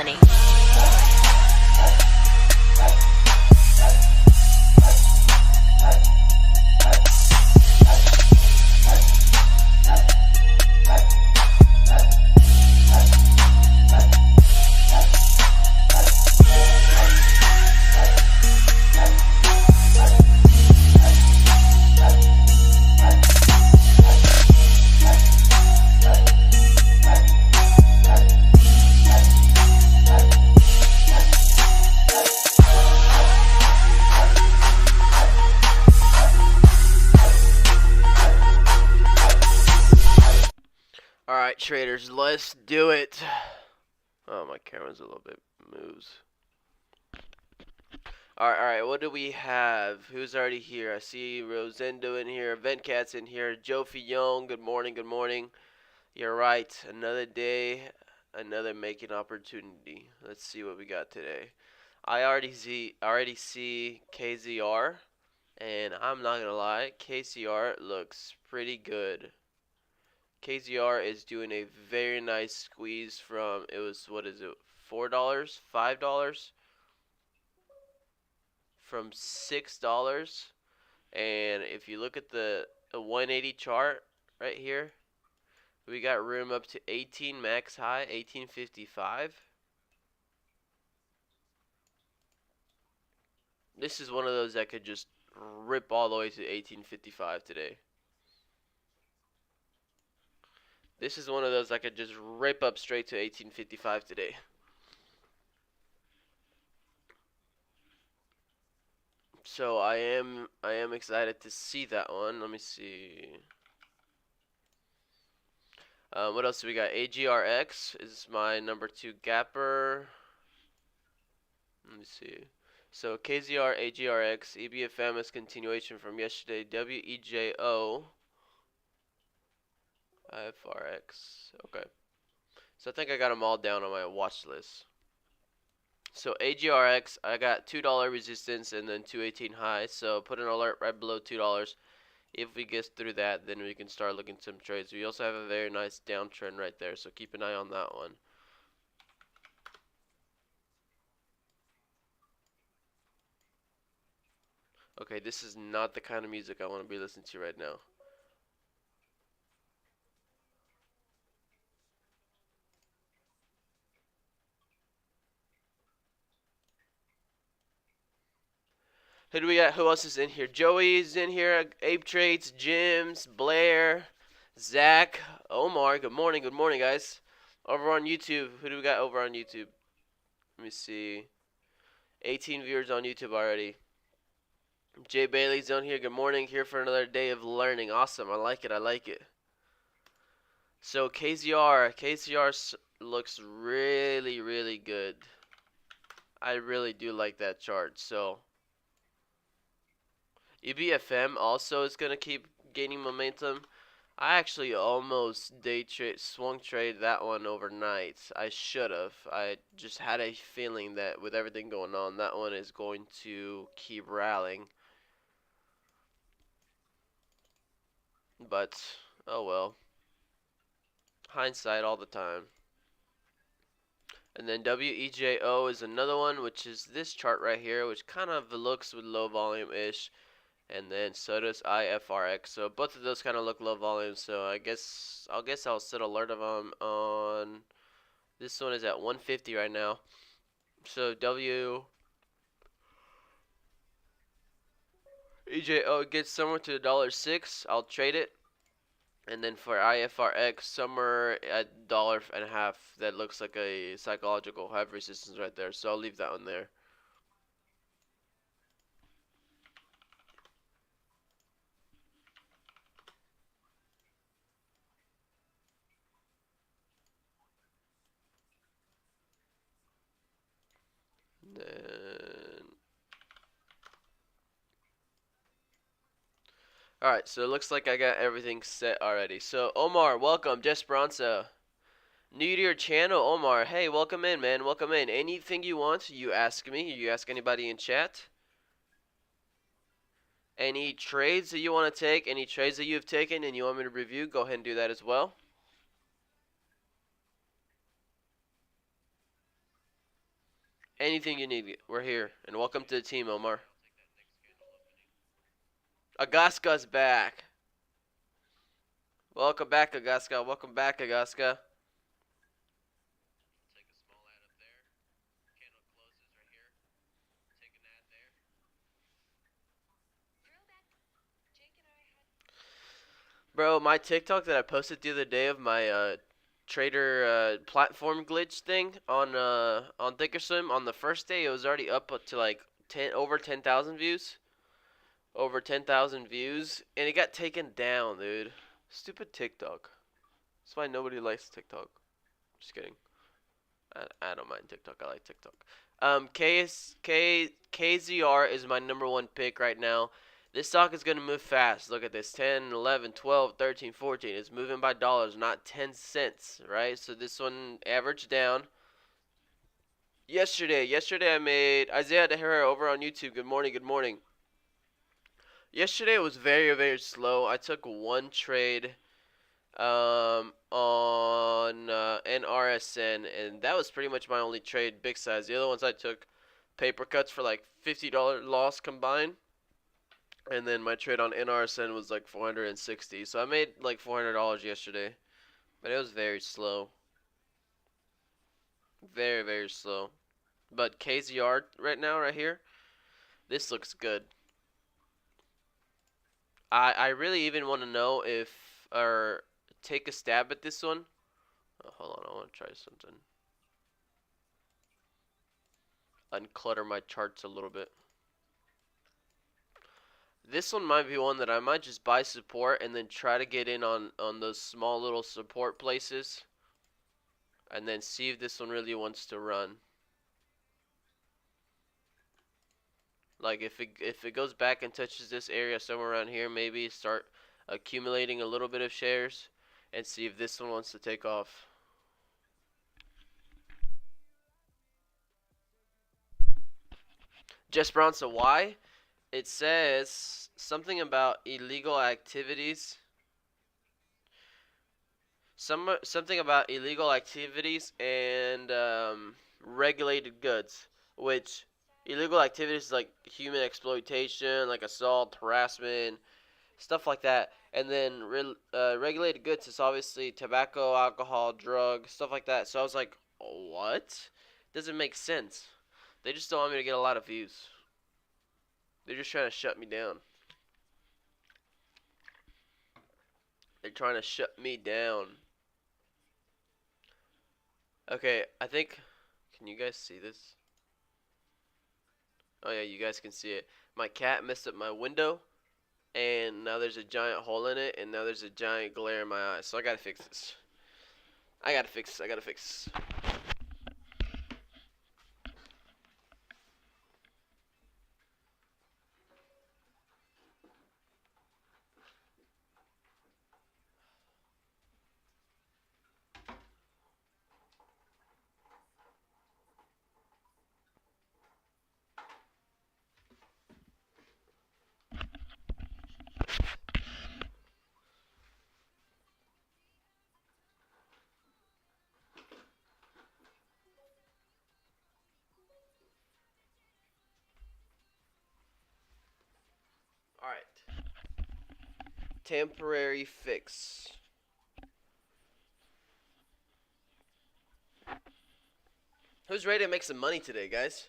money. Alright, traders, let's do it. Oh, my camera's a little bit moves. Alright, what do we have? Who's already here? I see Rosendo in here, Ventcat's in here, Joe Fillon, good morning, good morning. You're right, another day, another making opportunity. Let's see what we got today. I already see KZR, and I'm not gonna lie, KCR looks pretty good. KZR is doing a very nice squeeze from, it was, what is it, $4, $5, from $6. And if you look at the 180 chart right here, we got room up to 18 max high, 1855. This is one of those that could just rip all the way to 1855 today. This is one of those that could just rip up straight to 1855 today. So I am excited to see that one. Let me see. What else do we got? AGRX is my number 2 gapper. Let me see. So KZR, AGRX, EBFM is continuation from yesterday. WEJO, IFRX. Okay. So I think I got them all down on my watch list. So AGRX, I got $2 resistance and then 218 high. So put an alert right below $2. If we get through that, then we can start looking some trades. We also have a very nice downtrend right there, so keep an eye on that one. Okay, this is not the kind of music I want to be listening to right now. Who do we got? Who else is in here? Joey's in here. Ape Trades, Jims, Blair, Zach, Omar. Good morning, guys. Over on YouTube, who do we got over on YouTube? Let me see. 18 viewers on YouTube already. Jay Bailey's on here. Good morning. Here for another day of learning. Awesome. I like it. So KZR looks really, really good. I really do like that chart. So EBFM also is gonna keep gaining momentum. I actually almost swung trade that one overnight. I should have. I just had a feeling that with everything going on, that one is going to keep rallying. But oh well. Hindsight all the time. And then WEJO is another one, which is this chart right here, which kind of looks with low volume-ish. And then so does IFRX. So both of those kind of look low volume. So I guess I'll set alert of them on. This one is at 150 right now. So WEJO gets somewhere to $1.06. I'll trade it. And then for IFRX, somewhere at $1.50, that looks like a psychological high resistance right there. So I'll leave that one there. Then, alright, so it looks like I got everything set already. So Omar, welcome. Desperanza, new to your channel. Omar, hey, welcome in, man. Welcome in. Anything you want, you ask me. You ask anybody in chat. Any trades that you want to take, any trades that you have taken and you want me to review, go ahead and do that as well. Anything you need, we're here. And welcome to the team, Omar. Agaska's back. Welcome back, Agaska. Welcome back, Agaska. Bro, my TikTok that I posted the other day of my trader platform glitch thing on Thinkorswim on the first day, it was already up to like 10,000 views. Over 10,000 views, and it got taken down, dude. Stupid TikTok. That's why nobody likes TikTok. Just kidding. I don't mind TikTok. I like TikTok. KZR is my number one pick right now. This stock is going to move fast. Look at this. 10, 11, 12, 13, 14. It's moving by dollars, not 10 cents, right? So this one averaged down. Yesterday I made Isaiah Dehara over on YouTube. Good morning, good morning. Yesterday was very, very slow. I took one trade on NRSN, and that was pretty much my only trade big size. The other ones I took paper cuts for like $50 loss combined, and then my trade on NRSN was like 460. So I made like $400 yesterday, but it was very slow, very very slow. But KZR right now, right here, this looks good. I really even want to know if or take a stab at this one. Oh, hold on, I want to try something. Unclutter my charts a little bit. This one might be one that I might just buy support and then try to get in on those small little support places, and then see if this one really wants to run. Like if it goes back and touches this area somewhere around here, maybe start accumulating a little bit of shares and see if this one wants to take off. Jess Bronson, why? It says something about illegal activities. Something about illegal activities and regulated goods, which illegal activities like human exploitation, like assault, harassment, stuff like that. And then regulated goods is obviously tobacco, alcohol, drugs, stuff like that. So I was like, what? Doesn't make sense. They just don't want me to get a lot of views. They're just trying to shut me down. They're trying to shut me down. Okay, I think. Can you guys see this? Oh yeah, you guys can see it. My cat messed up my window, and now there's a giant hole in it, and now there's a giant glare in my eye. So I gotta fix this. I gotta fix this. I gotta fix this. All right. Temporary fix. Who's ready to make some money today, guys?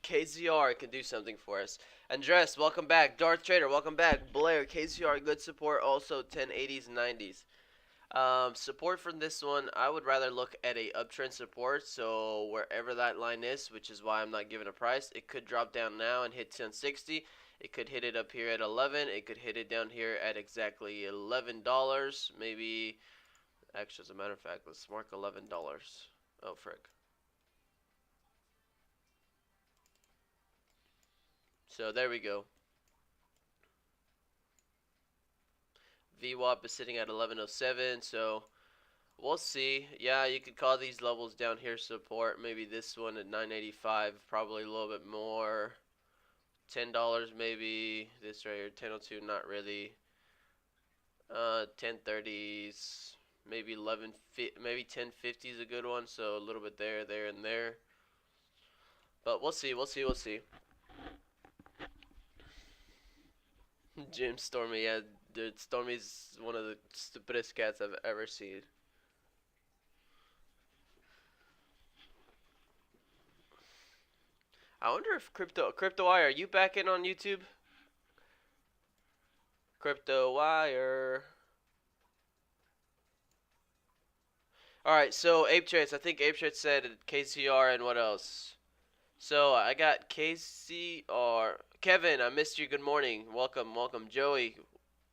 KZR can do something for us. Andres, welcome back. Darth Trader, welcome back. Blair, KZR, good support. Also 1080s, 90s. Support from this one, I would rather look at a uptrend support. So wherever that line is, which is why I'm not giving a price, it could drop down now and hit 1060. It could hit it up here at 11. It could hit it down here at exactly $11. Maybe, actually, as a matter of fact, let's mark $11. Oh, frick. So there we go. VWAP is sitting at 1107, so we'll see. Yeah, you could call these levels down here support. Maybe this one at 985, probably a little bit more. $10 maybe. This right here, 1002, not really. 1030s. Maybe 11, maybe 1050 is a good one. So a little bit there, there, and there. But we'll see. We'll see. We'll see. Jim Stormy, yeah, dude, Stormy's one of the stupidest cats I've ever seen. I wonder if Crypto Wire, are you back in on YouTube? Crypto Wire. All right, so Ape Trace. I think Ape Trace said KCR and what else? So I got KCR. Kevin, I missed you. Good morning. Welcome, welcome. Joey.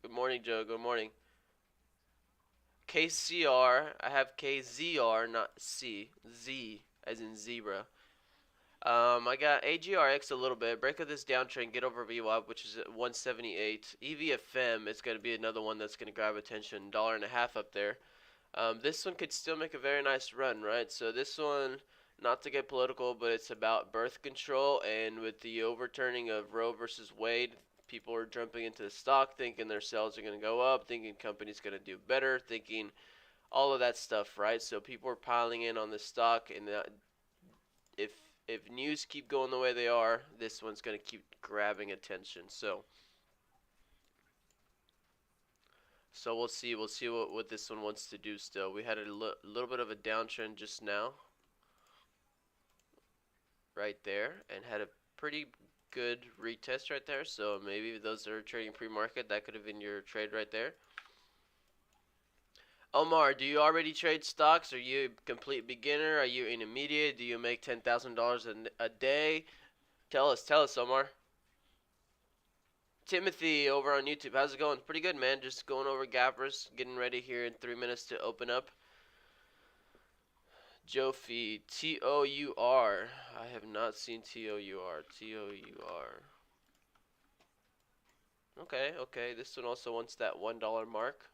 Good morning, Joe. Good morning. KCR. I have KZR, not C. Z as in zebra. I got AGRX a little bit. Break of this downtrend, get over VWAP, which is at 178. EVFM is going to be another one that's going to grab attention. Dollar and a half up there. This one could still make a very nice run, right? So this one, not to get political, but it's about birth control. And with the overturning of Roe versus Wade, people are jumping into the stock, thinking their sales are going to go up, thinking companies going to do better, thinking all of that stuff, right? So people are piling in on the stock, and if if news keep going the way they are, this one's going to keep grabbing attention. So we'll see. We'll see what this one wants to do still. We had a little bit of a downtrend just now, right there, and had a pretty good retest right there. So maybe those that are trading pre-market, that could have been your trade right there. Omar, do you already trade stocks? Are you a complete beginner? Are you intermediate? Do you make $10,000 a day? Tell us, Omar. Timothy over on YouTube. How's it going? Pretty good, man. Just going over gappers, getting ready here in 3 minutes to open up. Jofi, T-O-U-R. I have not seen T-O-U-R. T-O-U-R. Okay, okay. This one also wants that $1 mark.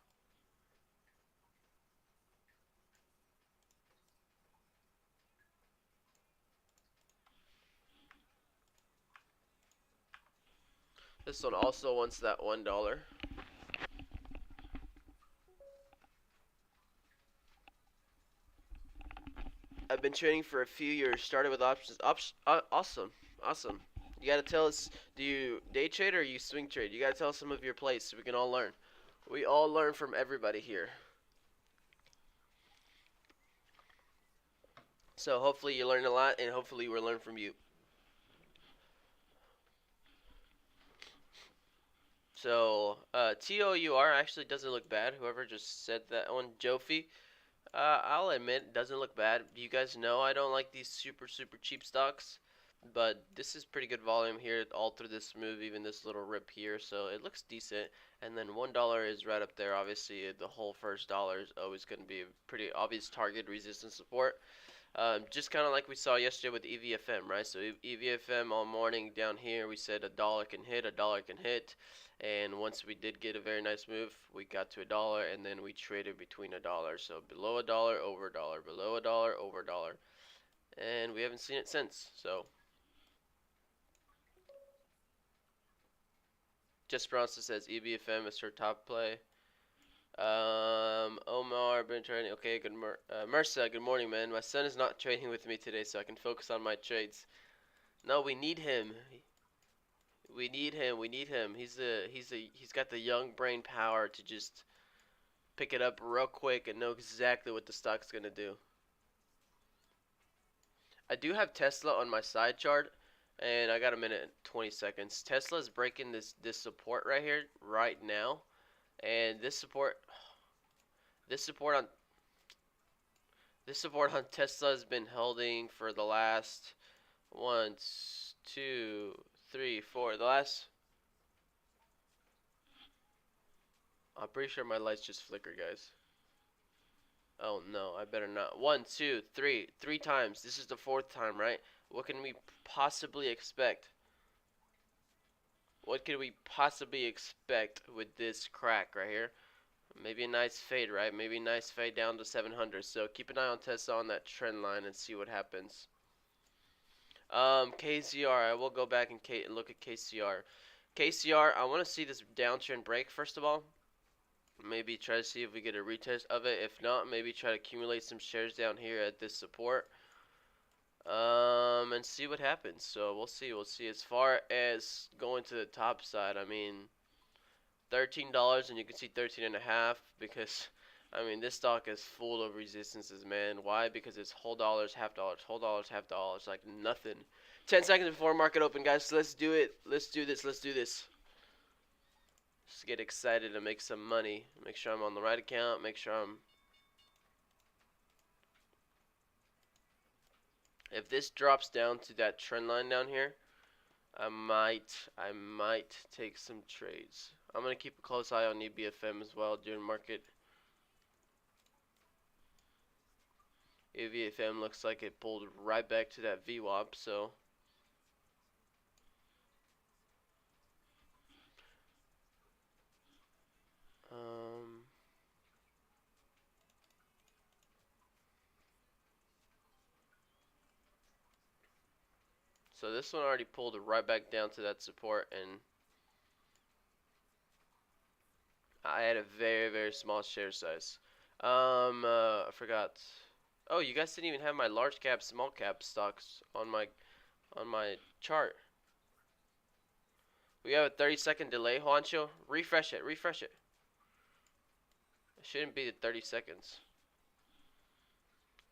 This one also wants that $1. I've been trading for a few years. Started with options. Awesome, awesome. You gotta tell us. Do you day trade or you swing trade? You gotta tell us some of your plays so we can all learn. We all learn from everybody here. So hopefully you learn a lot, and hopefully we'll learn from you. So TOUR actually doesn't look bad. Whoever just said that one, Jofi. I'll admit, it doesn't look bad. You guys know I don't like these super cheap stocks, but this is pretty good volume here all through this move, even this little rip here. So it looks decent. And then $1 is right up there. Obviously, the whole first dollar is always going to be a pretty obvious target, resistance, support. Just kind of like we saw yesterday with EVFM, right? So EVFM all morning down here, we said a dollar can hit, a dollar can hit. And once we did get a very nice move, we got to a dollar, and then we traded between a dollar. So below a dollar, over a dollar, below a dollar, over a dollar. And we haven't seen it since. So Just Bronson says EVFM is her top play. Omar, been trading. Okay, good. Mersa, good morning, man. My son is not trading with me today, so I can focus on my trades. No, we need him. We need him. We need him. He's got the young brain power to just pick it up real quick and know exactly what the stock's gonna do. I do have Tesla on my side chart, and I got a minute and 20 seconds. Tesla's breaking this support right here right now, and this support on this support on Tesla has been holding for the last 1, 2, 3, 4. The last. I'm pretty sure my lights just flickered, guys. Oh no, I better not. 1, 2, 3. 3 times. This is the 4th time, right? What can we possibly expect? What could we possibly expect with this crack right here? Maybe a nice fade, right? Maybe a nice fade down to 700. So keep an eye on Tesla on that trend line and see what happens. KCR. I will go back and look at KCR. KCR, I want to see this downtrend break first of all. Maybe try to see if we get a retest of it. If not, maybe try to accumulate some shares down here at this support. And see what happens. So we'll see. We'll see. As far as going to the top side, I mean, $13, and you can see 13 and a half because, I mean, this stock is full of resistances, man. Why? Because it's whole dollars, half dollars, whole dollars, half dollars, like nothing. 10 seconds before market open, guys. So let's do it. Let's do this. Let's do this. Just get excited to make some money. Make sure I'm on the right account. Make sure I'm. If this drops down to that trend line down here, I might take some trades. I'm gonna keep a close eye on EBFM as well during market. EBFM looks like it pulled right back to that VWAP, so um, so this one already pulled it right back down to that support, and I had a very, very small share size. I forgot. Oh, you guys didn't even have my large cap, small cap stocks on my chart. We have a 30-second delay, Juancho. Refresh it, refresh it. It shouldn't be the 30 seconds.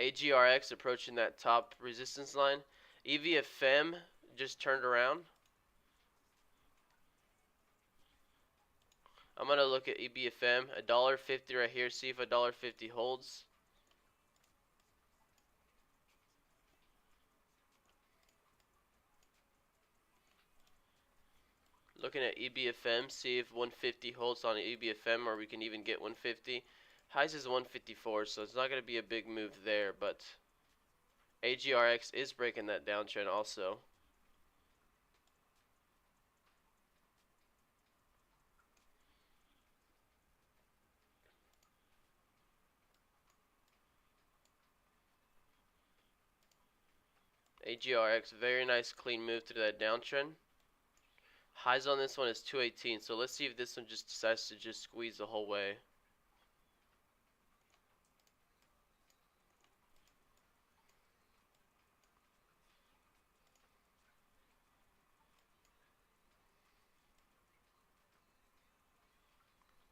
AGRX approaching that top resistance line. EVFM just turned around. I'm gonna look at EBFM, $1.50 right here. See if $1.50 holds. Looking at EBFM, see if 150 holds on EBFM, or we can even get 150. Highs is 154, so it's not gonna be a big move there, but AGRX is breaking that downtrend also. AGRX, very nice clean move through that downtrend. Highs on this one is 218, so let's see if this one just decides to just squeeze the whole way.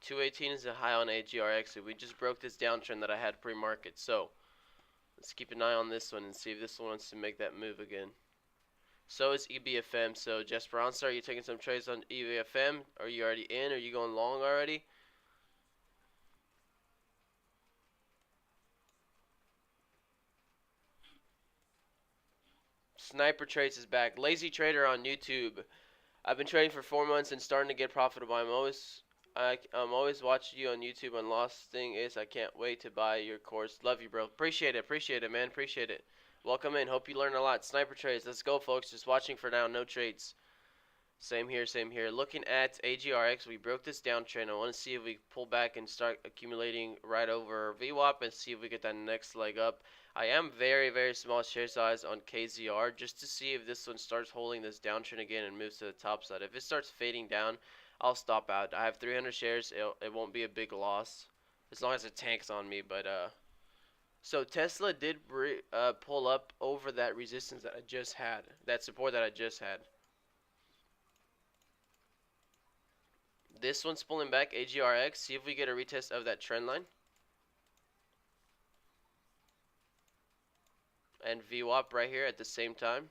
$218 is a high on AGRX. We just broke this downtrend that I had pre-market, so let's keep an eye on this one and see if this one wants to make that move again. So is EBFM. So Jesperanza, are you taking some trades on EBFM? Are you already in? Are you going long already? Sniper Trades is back. Lazy Trader on YouTube. I've been trading for 4 months and starting to get profitable. I'm always watching you on YouTube. And lost thing is I can't wait to buy your course. Love you, bro. Appreciate it, man. Appreciate it. Welcome in. Hope you learn a lot. Sniper Trades. Let's go, folks. Just watching for now. No trades. Same here, same here. Looking at AGRX, we broke this downtrend. I want to see if we pull back and start accumulating right over VWAP and see if we get that next leg up. I am very, very small share size on KZR just to see if this one starts holding this downtrend again and moves to the top side. If it starts fading down, I'll stop out. I have 300 shares. It won't be a big loss as long as it tanks on me. But so Tesla did pull up over that resistance that I just had, that support that I just had. This one's pulling back, AGRX. See if we get a retest of that trend line. And VWAP right here at the same time.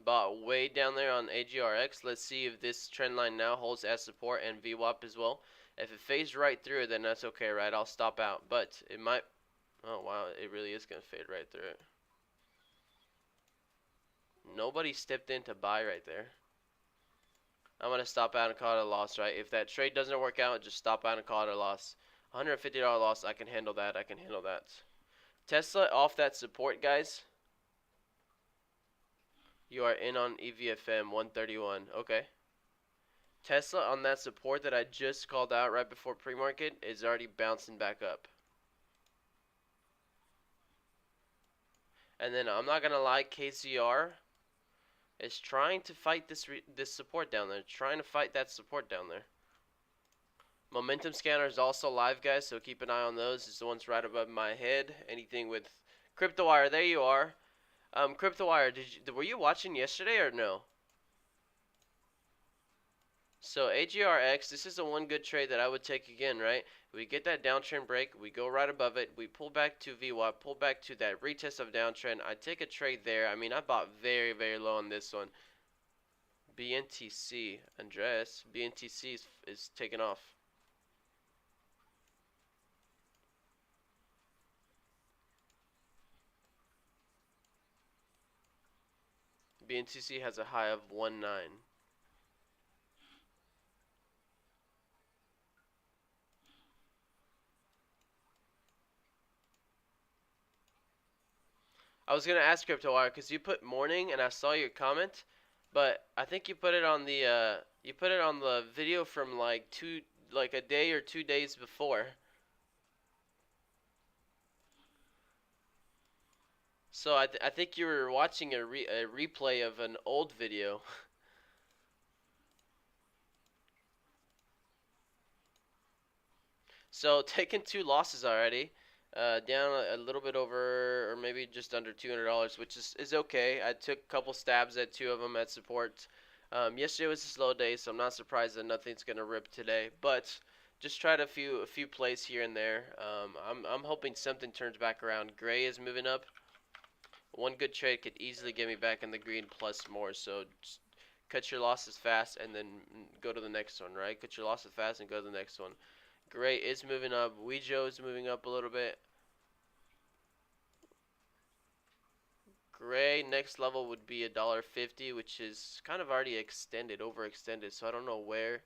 Bought way down there on AGRX. Let's see if this trend line now holds as support and VWAP as well. If it fades right through it, then that's okay, right? I'll stop out. But it might... Oh, wow. It really is going to fade right through it. Nobody stepped in to buy right there. I'm going to stop out and call it a loss, right? If that trade doesn't work out, just stop out and call it a loss. $150 loss, I can handle that. I can handle that. Tesla off that support, guys. You are in on EVFM 131. Okay. Tesla on that support that I just called out right before pre-market is already bouncing back up. And then I'm not going to lie, KCR It's trying to fight this support down there. It's trying to fight that support down there. Momentum scanner is also live, guys, so keep an eye on those. It's the ones right above my head. Anything with CryptoWire, there you are. CryptoWire, were you watching yesterday or no? So AGRX, this is the one good trade that I would take again, right? We get that downtrend break, we go right above it, we pull back to VWAP, pull back to that retest of downtrend. I take a trade there. I mean, I bought very, very low on this one. BNTC, Andres, BNTC is taking off. BNTC has a high of 1.9. I was gonna ask CryptoWire because you put morning and I saw your comment, but I think you put it on the video from like a day or 2 days before. So I think you were watching a replay of an old video. So taking two losses already, down a little bit over or maybe just under $200, which is okay. I took a couple stabs at two of them at support. Yesterday was a slow day, so I'm not surprised that nothing's gonna rip today. But just tried a few plays here and there. I'm hoping something turns back around. Gray is moving up. One good trade could easily get me back in the green plus more. So just cut your losses fast and then go to the next one, right? Cut your losses fast and go to the next one. Gray is moving up. Weejo is moving up a little bit. Gray next level would be $1.50, which is kind of already extended, overextended. So I don't know where.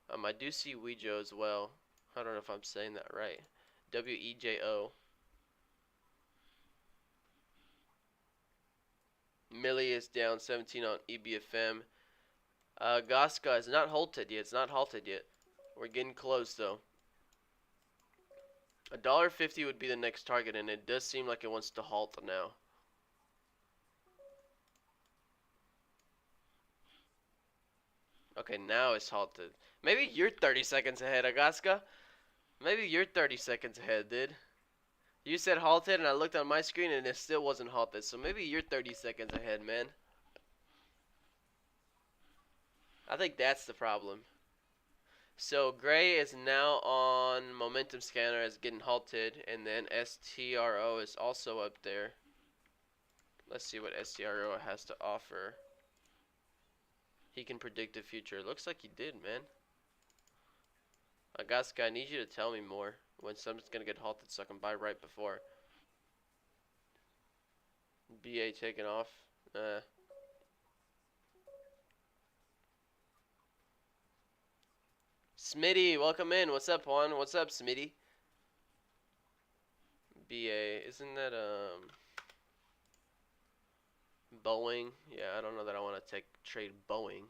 I do see Weejo as well. I don't know if I'm saying that right. WEJO. Millie is down 17 on EBFM. Gaska is not halted yet. It's not halted yet. We're getting close though. $1.50 would be the next target, and it does seem like it wants to halt now. Okay, now it's halted. Maybe you're 30 seconds ahead, Agaska. Maybe you're 30 seconds ahead, dude. You said halted, and I looked on my screen, and it still wasn't halted. So maybe you're 30 seconds ahead, man. I think that's the problem. So Gray is now on Momentum Scanner as getting halted, and then STRO is also up there. Let's see what STRO has to offer. He can predict the future. Looks like he did, man. Agaska, I need you to tell me more when something's gonna get halted so I can buy right before. BA taking off. Smitty, welcome in. What's up, Juan? What's up, Smitty? BA, isn't that Boeing? Yeah, I don't know that I want to trade Boeing.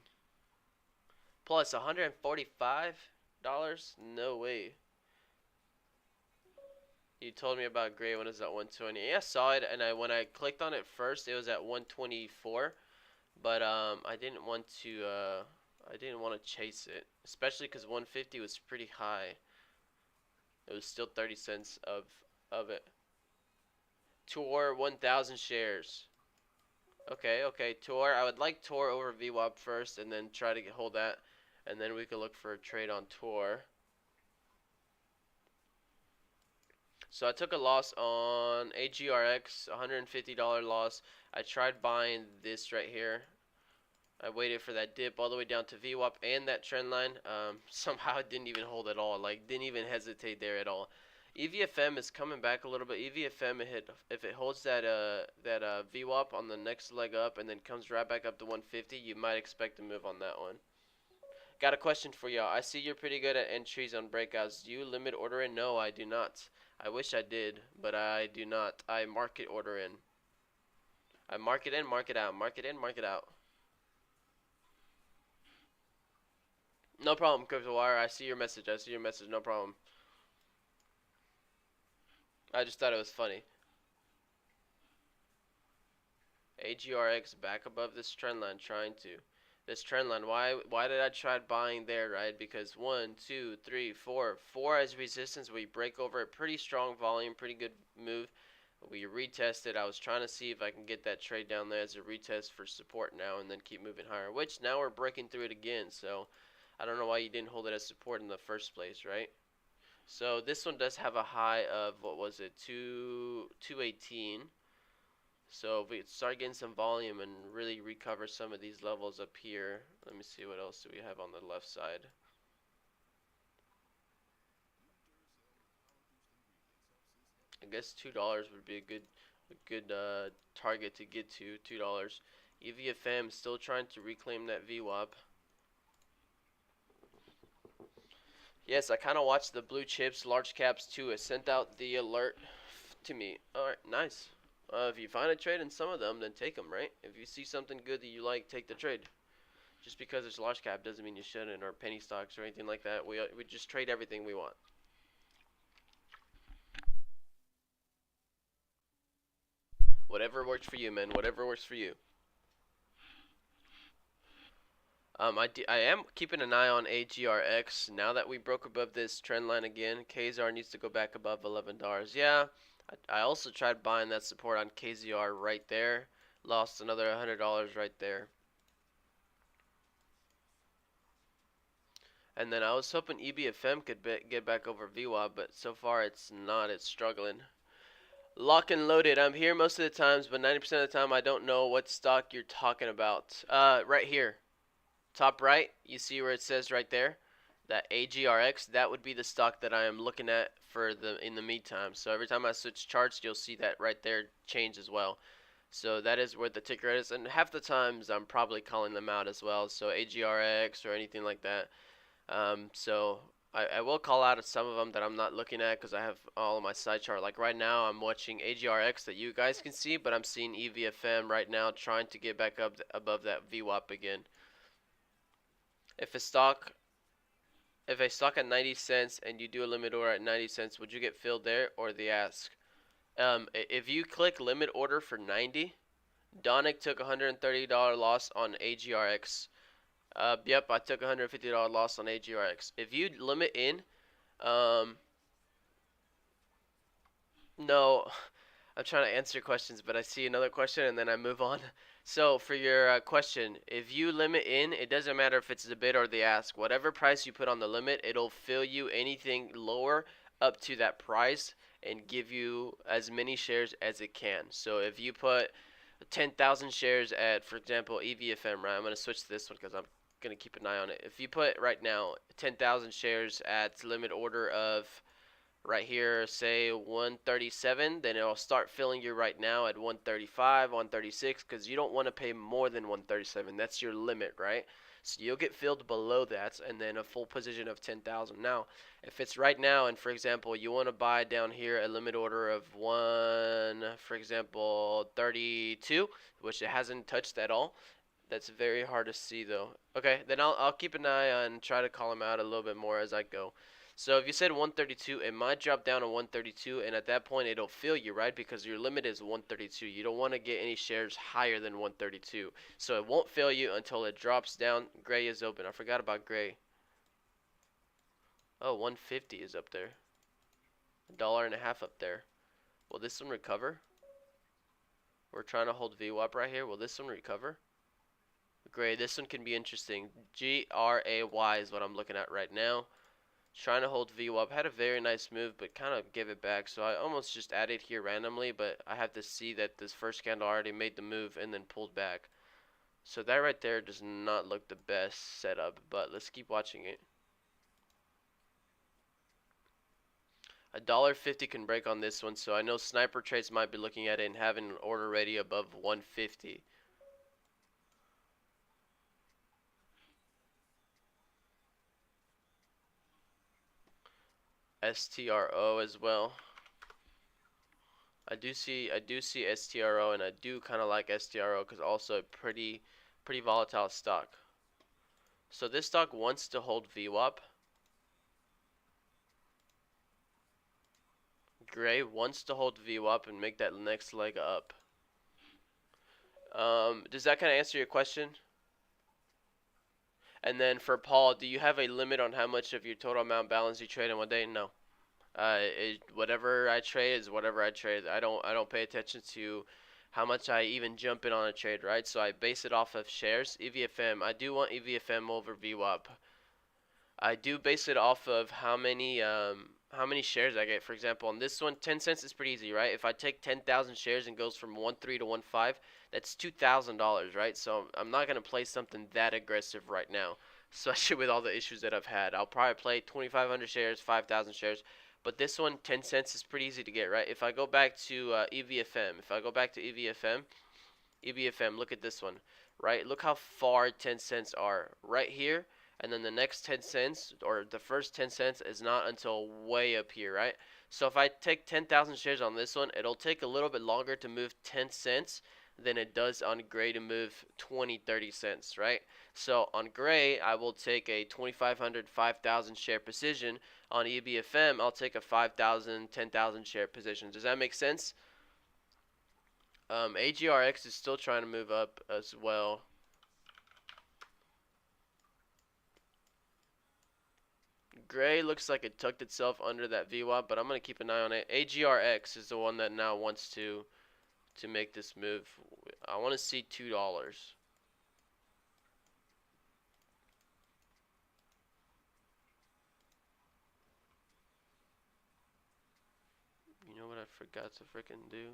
Plus $145? No way. You told me about Gray when it was at 120. Yeah, I saw it, and when I clicked on it first, it was at 124. But I didn't want to chase it, especially because 150 was pretty high. It was still 30 cents of it. Tor 1,000 shares. Okay, Tor. I would like Tor over VWAP first, and then try to hold that, and then we could look for a trade on Tor. So I took a loss on AGRX, $150 loss. I tried buying this right here. I waited for that dip all the way down to VWAP and that trend line. Somehow it didn't even hold at all. Like, didn't even hesitate there at all. EVFM is coming back a little bit. EVFM, if it holds that VWAP on the next leg up and then comes right back up to 150, you might expect a move on that one. Got a question for y'all. I see you're pretty good at entries on breakouts. Do you limit order in? No, I do not. I wish I did, but I do not. I market order in. I market in, market out. Market in, market out. No problem, CryptoWire. I see your message. I see your message. No problem. I just thought it was funny. AGRX back above this trend line, trying to. This trend line, why did I try buying there, right? Because one, two, three, four. Four as resistance, we break over it. Pretty strong volume, pretty good move. We retested. I was trying to see if I can get that trade down there as a retest for support now and then keep moving higher, which now we're breaking through it again. So I don't know why you didn't hold it as support in the first place, right? So this one does have a high of, what was it, 218. So if we start getting some volume and really recover some of these levels up here, let me see what else do we have on the left side. I guess $2 would be a good target to get to. $2. EVFM still trying to reclaim that VWAP. Yes, I kind of watched the blue chips, large caps too. It sent out the alert to me. All right, nice. If you find a trade in some of them, then take them, right? If you see something good that you like, take the trade. Just because it's large cap doesn't mean you shouldn't, or penny stocks or anything like that. We just trade everything we want. Whatever works for you, man. Whatever works for you. I am keeping an eye on AGRX now that we broke above this trend line again. KZR needs to go back above $11. Yeah, I also tried buying that support on KZR right there. Lost another $100 right there. And then I was hoping EBFM could get back over VWAP, but so far it's not. It's struggling. Lock and loaded. I'm here most of the times, but 90% of the time I don't know what stock you're talking about. Right here. Top right, you see where it says right there, that AGRX, that would be the stock that I am looking at for in the meantime. So every time I switch charts, you'll see that right there change as well. So that is where the ticker is, and half the times I'm probably calling them out as well. So AGRX or anything like that. So I will call out some of them that I'm not looking at because I have all of my side chart. Like right now, I'm watching AGRX that you guys can see, but I'm seeing EVFM right now trying to get back up above that VWAP again. If a stock at 90 cents and you do a limit order at 90 cents, would you get filled there or the ask? If you click limit order for 90, Donick took $130 loss on AGRX. Yep, I took $150 loss on AGRX. If you limit in, um, no, I'm trying to answer questions, but I see another question and then I move on. So for your question, if you limit in, it doesn't matter if it's the bid or the ask. Whatever price you put on the limit, it'll fill you anything lower up to that price and give you as many shares as it can. So if you put 10,000 shares at, for example, EVFM, right? I'm going to switch to this one because I'm going to keep an eye on it. If you put right now 10,000 shares at limit order of right here, say 137, then it'll start filling you right now at 135, 136, because you don't want to pay more than 137. That's your limit, right? So you'll get filled below that, and then a full position of 10,000. Now, if it's right now, and for example, you want to buy down here a limit order of for example, 32, which it hasn't touched at all. That's very hard to see though. Okay, then I'll keep an eye on and try to call him out a little bit more as I go. So if you said 132, it might drop down to 132, and at that point it'll fill you, right? Because your limit is 132. You don't want to get any shares higher than 132. So it won't fill you until it drops down. Gray is open. I forgot about gray. Oh, 150 is up there. $1.50 up there. Will this one recover? We're trying to hold VWAP right here. Will this one recover? Gray, this one can be interesting. GRAY is what I'm looking at right now. Trying to hold VWAP. Had a very nice move, but kind of gave it back. So I almost just added here randomly, but I have to see that this first candle already made the move and then pulled back. So that right there does not look the best setup, but let's keep watching it. $1.50 can break on this one, so I know sniper trades might be looking at it and having an order ready above 150. STRO as well. I do see STRO, and I do kind of like STRO because also a pretty volatile stock. So this stock wants to hold VWAP. Gray wants to hold VWAP and make that next leg up. Does that kind of answer your question? And then for Paul, do you have a limit on how much of your total amount balance you trade in one day? No. Whatever I trade is whatever I trade. I don't pay attention to how much I even jump in on a trade, right? So I base it off of shares. EVFM. I do want EVFM over VWAP. I do base it off of how many shares I get. For example, on this one, 10 cents is pretty easy, right? If I take 10,000 shares and goes from 1.3 to 1.5, that's $2,000, right? So I'm not gonna play something that aggressive right now, especially with all the issues that I've had. I'll probably play 2,500 shares, 5,000 shares, but this one, 10 cents is pretty easy to get, right? If I go back to EVFM, look at this one, right? Look how far 10 cents are right here, and then the next 10 cents or the first 10 cents is not until way up here, right? So if I take 10,000 shares on this one, it'll take a little bit longer to move 10 cents than it does on gray to move 20, 30 cents, right? So on gray, I will take a 2,500, 5,000 share position. On EBFM, I'll take a 5,000, 10,000 share position. Does that make sense? AGRX is still trying to move up as well. Gray looks like it tucked itself under that VWAP, but I'm going to keep an eye on it. AGRX is the one that now wants to make this move. I want to see $2. You know what I forgot to freaking do?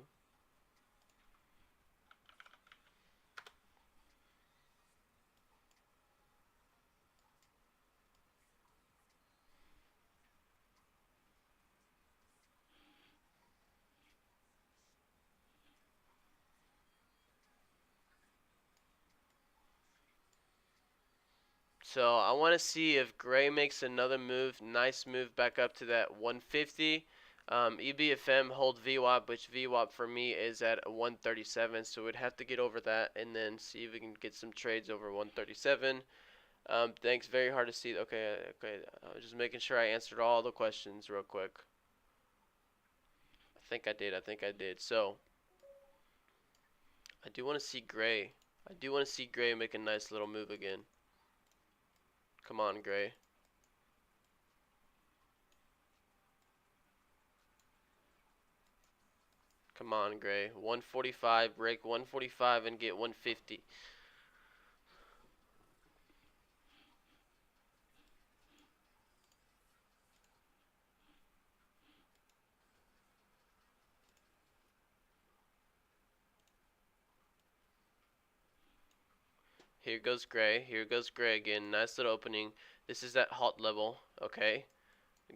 So I want to see if Gray makes another move, nice move back up to that 150. EBFM hold VWAP, which VWAP for me is at 137, so we'd have to get over that and then see if we can get some trades over 137. Thanks, very hard to see. Okay, okay, I was just making sure I answered all the questions real quick. I think I did. So, I do want to see Gray. I do want to see Gray make a nice little move again. Come on, Gray. Come on, Gray. 145, break 145 and get 150. Here goes Gray. Here goes Gray again. Nice little opening. This is that halt level, okay?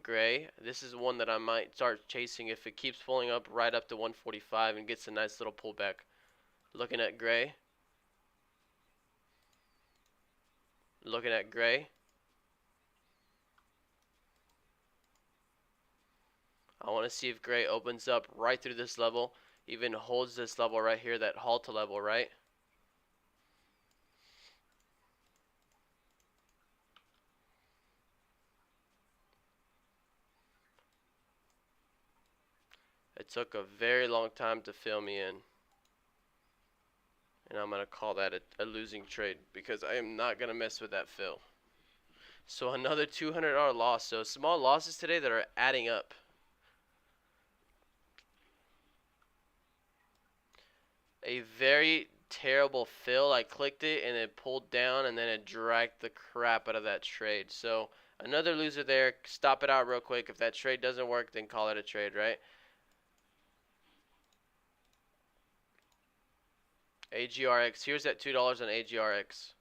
Gray. This is one that I might start chasing if it keeps pulling up right up to 145 and gets a nice little pullback. Looking at Gray. Looking at Gray. I want to see if Gray opens up right through this level, even holds this level right here, that halt level, right? It took a very long time to fill me in. And I'm going to call that a losing trade because I am not going to mess with that fill. So another $200 loss. So small losses today that are adding up. A very terrible fill. I clicked it and it pulled down and then it dragged the crap out of that trade. So another loser there. Stop it out real quick. If that trade doesn't work, then call it a trade, right? AGRX. Here's that $2 on AGRX.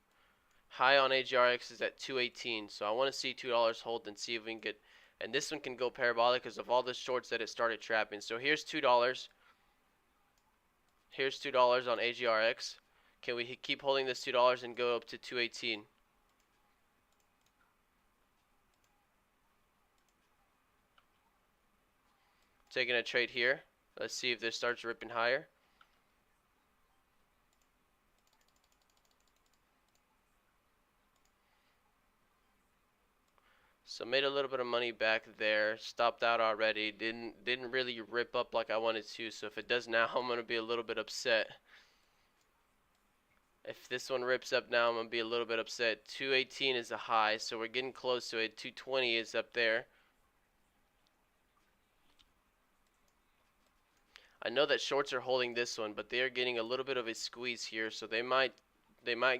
High on AGRX is at 218. So I want to see $2 hold and see if we can get. And this one can go parabolic because of all the shorts that it started trapping. So here's $2. Here's $2 on AGRX. Can we keep holding this $2 and go up to 218? Taking a trade here. Let's see if this starts ripping higher. So made a little bit of money back there. Stopped out already. Didn't really rip up like I wanted to. So if it does now, I'm gonna be a little bit upset. If this one rips up now, I'm going to be a little bit upset. 218 is a high, so we're getting close to it. 220 is up there. I know that shorts are holding this one, but they are getting a little bit of a squeeze here, so they might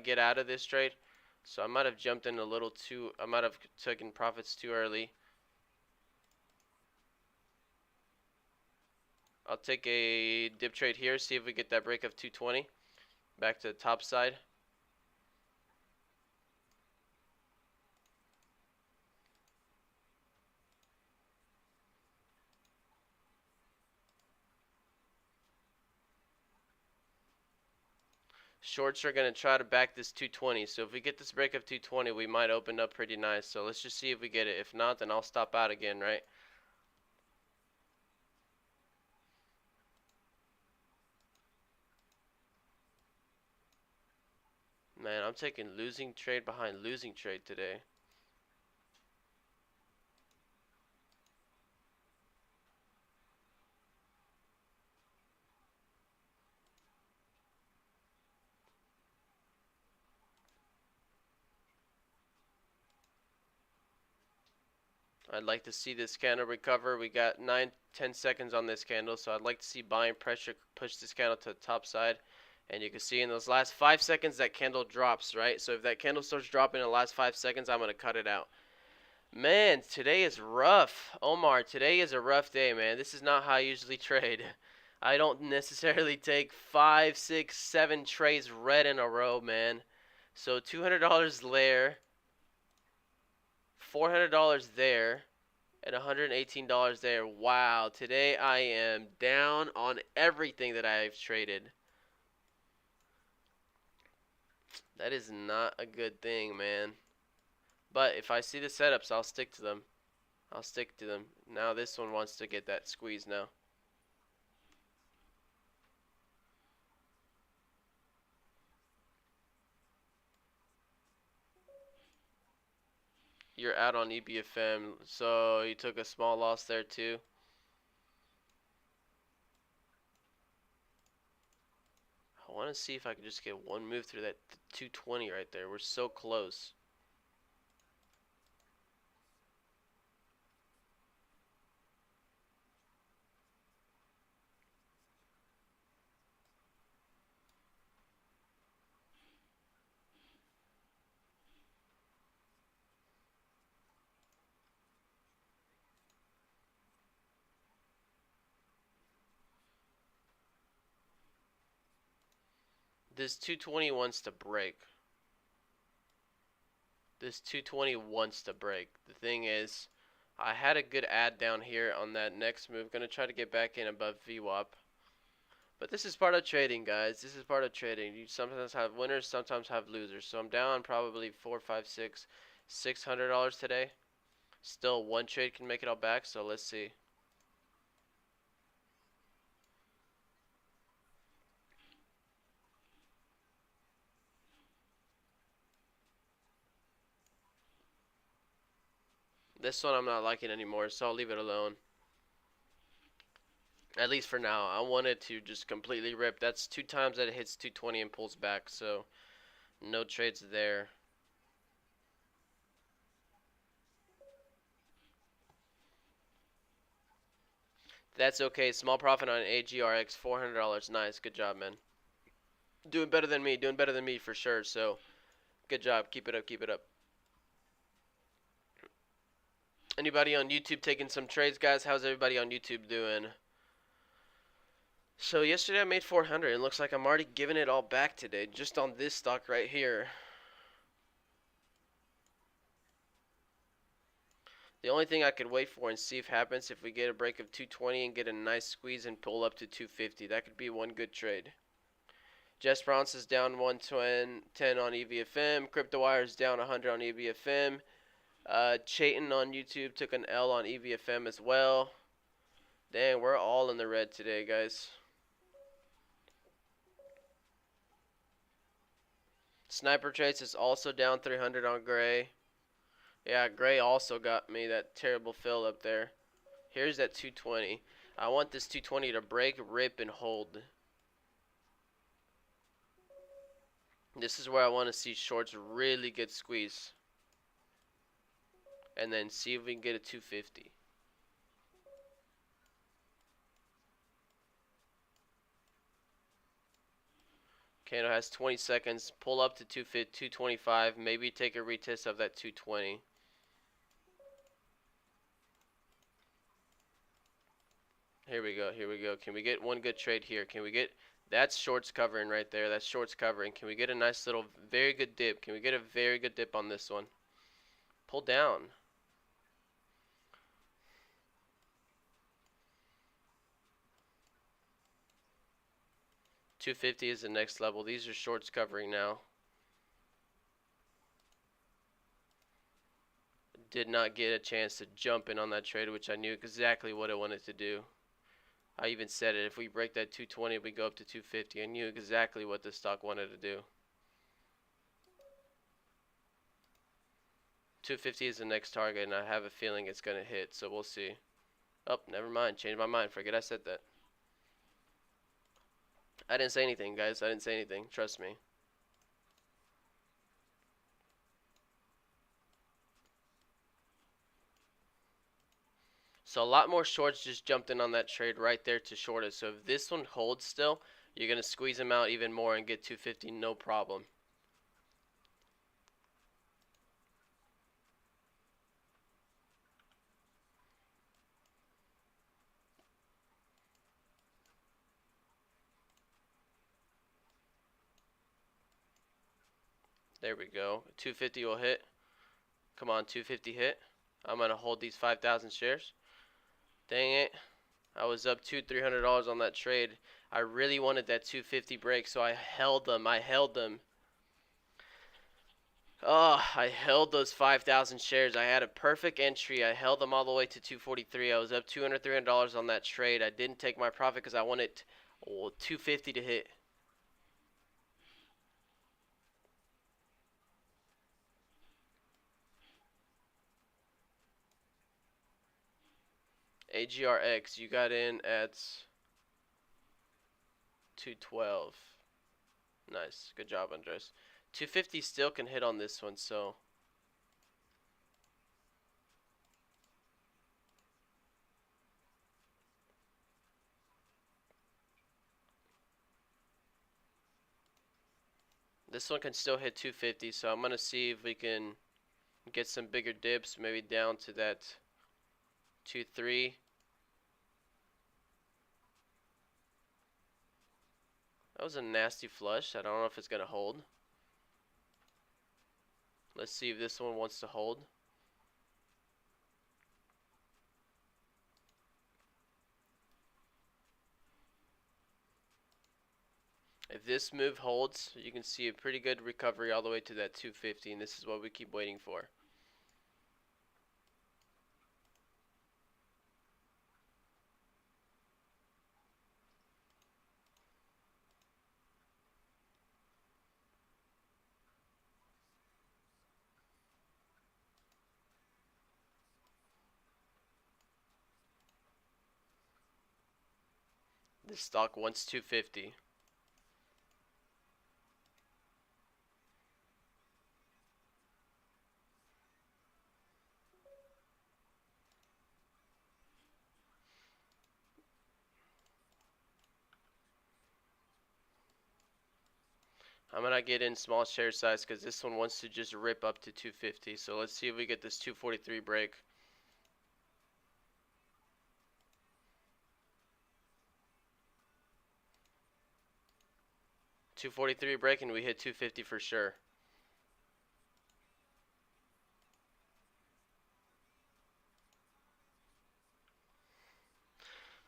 get out of this trade. So I might have jumped in a little too. I might have taken profits too early. I'll take a dip trade here, see if we get that break of 220 back to the top side. Shorts are going to try to back this 220. So if we get this break of 220, we might open up pretty nice. So let's just see if we get it. If not, then I'll stop out again, right? Man, I'm taking losing trade behind losing trade today. I'd like to see this candle recover. We got 9-10 seconds on this candle, so I'd like to see buying pressure push this candle to the top side. And you can see in those last 5 seconds that candle drops, right? So if that candle starts dropping in the last 5 seconds, I'm going to cut it out. Man, today is rough. Omar, today is a rough day, man. This is not how I usually trade. I don't necessarily take 5, 6, 7 trades red in a row, man. So $200 there, $400 there, and $118 there. Wow, today I am down on everything that I've traded. That is not a good thing, man. But if I see the setups, I'll stick to them. I'll stick to them. Now this one wants to get that squeeze now. You're out on EBFM, so you took a small loss there too. I want to see if I can just get one move through that 220 right there. We're so close. This 220 wants to break. This 220 wants to break. The thing is, I had a good ad down here on that next move. Gonna try to get back in above VWAP. But this is part of trading, guys. This is part of trading. You sometimes have winners, sometimes have losers. So I'm down probably $600 today. Still, one trade can make it all back. So let's see. This one I'm not liking anymore, so I'll leave it alone. At least for now. I want it to just completely rip. That's 2 times that it hits 220 and pulls back, so no trades there. That's okay. Small profit on AGRX, $400. Nice. Good job, man. Doing better than me. Doing better than me for sure. So, good job. Keep it up. Keep it up. Anybody on YouTube taking some trades, guys? How's everybody on YouTube doing? So yesterday I made 400. It looks like I'm already giving it all back today, just on this stock right here. The only thing I could wait for and see if happens if we get a break of 220 and get a nice squeeze and pull up to 250. That could be one good trade. Jess Bronze is down 110 on EVFM. CryptoWire is down 100 on EVFM. Chayton on YouTube took an L on EVFM as well. Dang, we're all in the red today, guys. Sniper Trace is also down 300 on Gray. Yeah, Gray also got me that terrible fill up there. Here's that 220. I want this 220 to break, rip, and hold. This is where I want to see shorts really get squeezed. And then see if we can get a 250. Candle has 20 seconds. Pull up to 225. Maybe take a retest of that 220. Here we go. Here we go. Can we get one good trade here? Can we get... That's shorts covering right there. That's shorts covering. Can we get a nice little, very good dip? Can we get a very good dip on this one? Pull down. $250 is the next level. These are shorts covering now. Did not get a chance to jump in on that trade, which I knew exactly what I wanted to do. I even said it. If we break that 220, we go up to 250. I knew exactly what this stock wanted to do. 250 is the next target, and I have a feeling it's going to hit, so we'll see. Oh, never mind. Changed my mind. Forget I said that. I didn't say anything, guys. I didn't say anything. Trust me. So a lot more shorts just jumped in on that trade right there to short it. So if this one holds still, you're going to squeeze them out even more and get 250 no problem. There we go. 250 will hit. Come on, 250 hit. I'm going to hold these 5,000 shares. Dang it. I was up $200-300 on that trade. I really wanted that 250 break, so I held them. Oh, I held those 5,000 shares. I had a perfect entry. I held them all the way to 243. I was up $200-300 on that trade. I didn't take my profit because I wanted 250 to hit. AGRX, you got in at 212. Nice. Good job, Andres. 250 still can hit on this one, so... This one can still hit 250, so I'm going to see if we can get some bigger dips, maybe down to that 2.3. That was a nasty flush. I don't know if it's going to hold. Let's see if this one wants to hold. If this move holds, you can see a pretty good recovery all the way to that 250, and this is what we keep waiting for. This stock wants 250. I'm going to get in small share size because this one wants to just rip up to 250. So let's see if we get this 243 break. 243 break and we hit 250 for sure.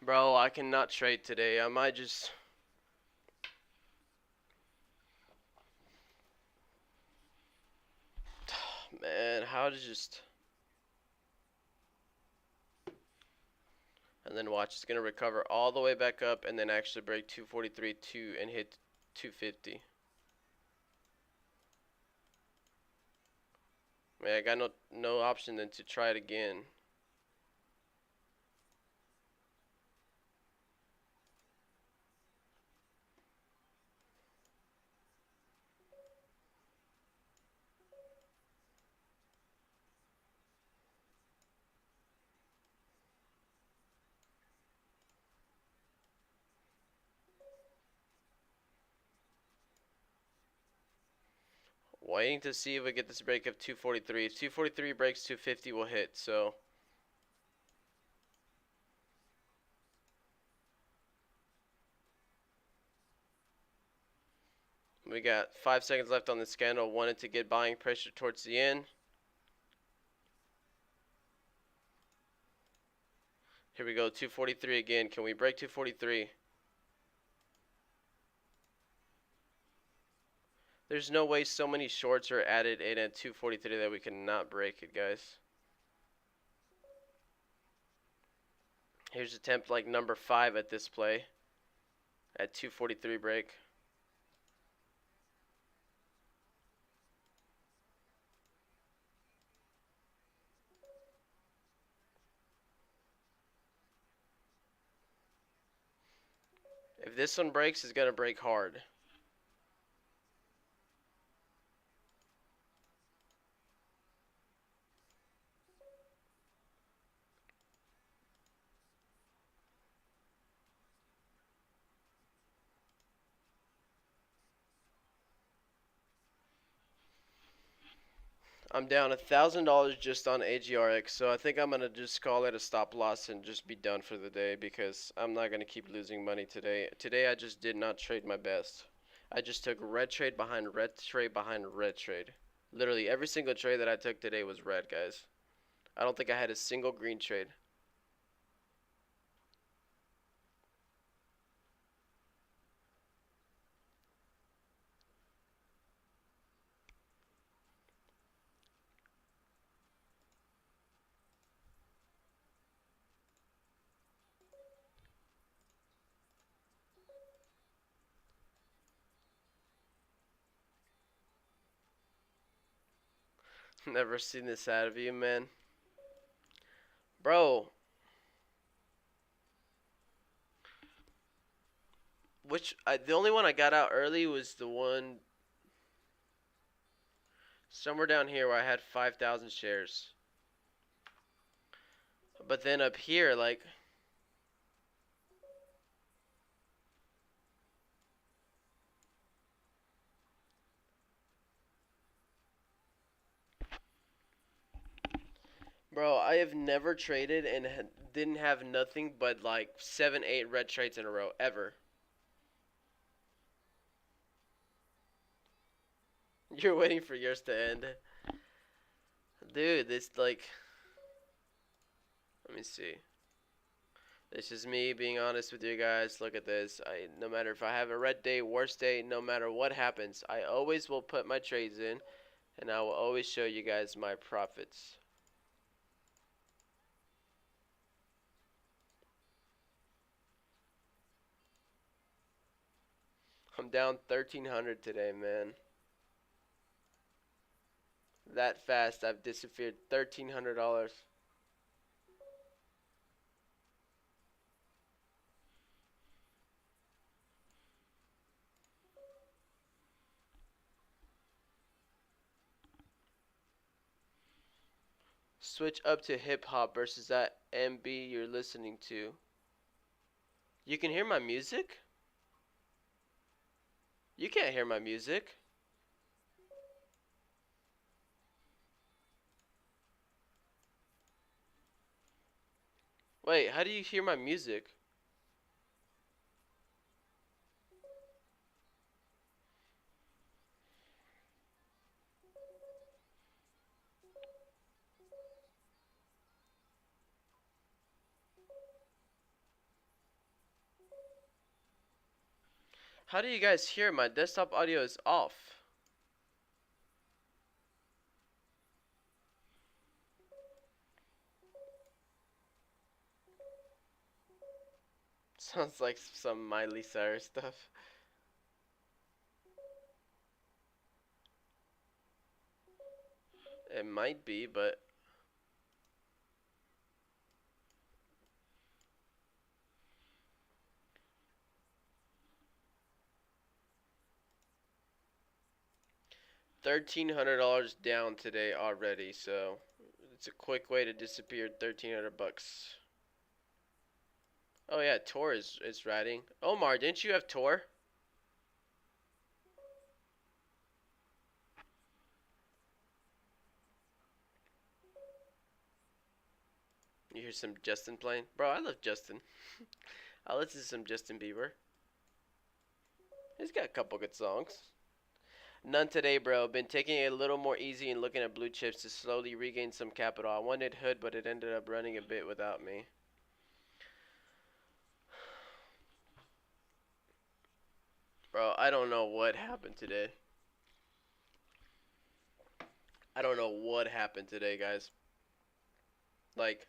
Bro, I cannot trade today. I might just... Man, how to just... And then watch, it's going to recover all the way back up and then actually break 243 and hit 250. Man, I got no option than to try it again. Waiting to see if we get this break of 243. If 243 breaks, 250 will hit. So we got 5 seconds left on this candle. Wanted to get buying pressure towards the end. Here we go, 243 again. Can we break 243? There's no way so many shorts are added in at 243 that we cannot break it, guys. Here's attempt like number 5 at this play at 243 break. If this one breaks, it's going to break hard. I'm down $1,000 just on AGRX, so I think I'm gonna just call it a stop loss and just be done for the day because I'm not gonna keep losing money today. Today I just did not trade my best. I just took red trade behind red trade behind red trade. Literally every single trade that I took today was red, guys. I don't think I had a single green trade. Never seen this out of you, man. Bro, the only one I got out early was the one somewhere down here where I had 5,000 shares. But then up here, like, bro, I have never traded and didn't have nothing but like 7, 8 red trades in a row, ever. You're waiting for yours to end. Dude, this, like, let me see. This is me being honest with you guys. Look at this. No matter if I have a red day, worst day, no matter what happens, I always will put my trades in, and I will always show you guys my profits. I'm down 1,300 today, man. That fast, I've disappeared $1,300. Switch up to hip hop versus that MB you're listening to. You can hear my music? You can't hear my music. Wait, how do you hear my music? How do you guys hear? My desktop audio is off. Sounds like some Miley Cyrus stuff. It might be, but $1,300 down today already, so it's a quick way to disappear 1,300 bucks. Oh yeah, Tor is riding. Omar, didn't you have Tor? You hear some Justin playing? Bro, I love Justin. I'll listen to some Justin Bieber. He's got a couple good songs. None today, bro. Been taking it a little more easy and looking at blue chips to slowly regain some capital. I wanted Hood, but it ended up running a bit without me. Bro, I don't know what happened today. I don't know what happened today, guys. Like,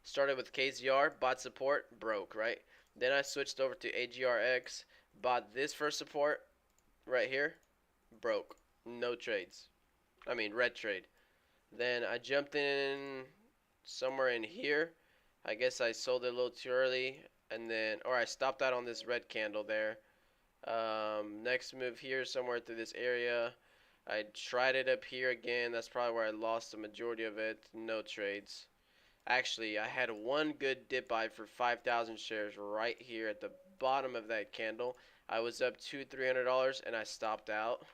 started with KZR, bought support, broke, right? Then I switched over to AGRX, bought this for support right here, broke. No trades. I mean, red trade. Then I jumped in somewhere in here. I guess I sold it a little too early, and then, or I stopped out on this red candle there. Next move here, somewhere through this area. I tried it up here again. That's probably where I lost the majority of it. No trades. Actually, I had one good dip buy for 5,000 shares right here at the bottom of that candle. I was up $200-300 and I stopped out.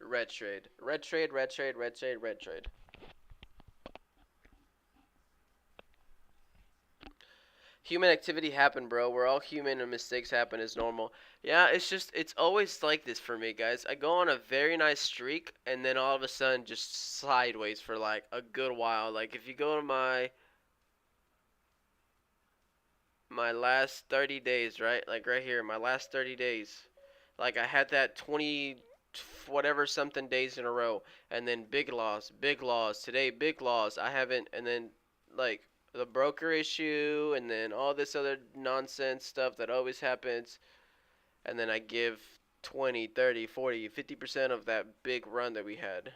Red trade. Red trade, red trade, red trade, red trade. Human activity happen, bro. We're all human and mistakes happen is normal. Yeah, it's always like this for me, guys. I go on a very nice streak and then all of a sudden just sideways for like a good while. Like if you go to my last 30 days, right? Like right here, my last 30 days. Like I had that 20 whatever something days in a row and then big loss, big loss, today big loss. I haven't and then like the broker issue and then all this other nonsense stuff that always happens and then I give 20, 30, 40, 50% of that big run that we had.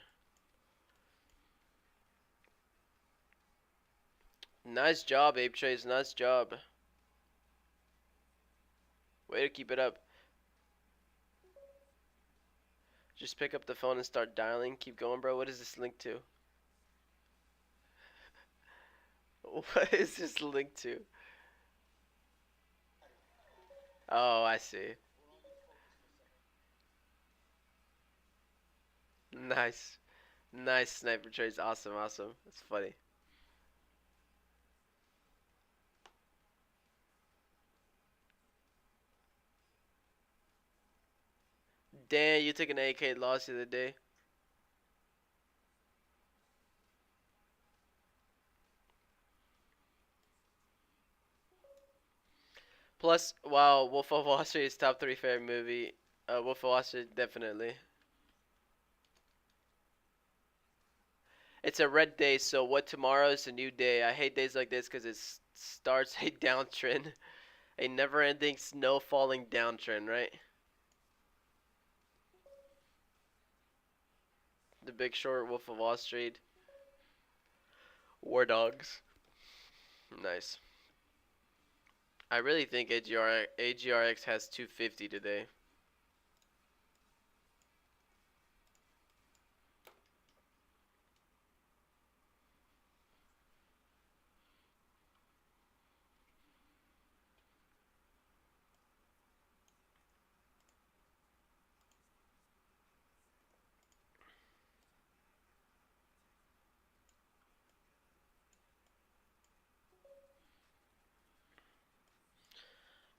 Nice job, Ape Trace. Nice job. Way to keep it up. Just pick up the phone and start dialing. Keep going, bro. What is this linked to? What is this linked to? Oh, I see. Nice. Nice sniper trades. Awesome, awesome. That's funny. Damn, you took an AK loss the other day. Plus, wow, Wolf of Wall Street is top three favorite movie. Wolf of Wall Street, definitely. It's a red day, so what tomorrow is a new day. I hate days like this because it starts a downtrend. A never-ending snow-falling downtrend, right? The Big Short, Wolf of Wall Street, War Dogs. Nice. I really think AGRX has 250 today.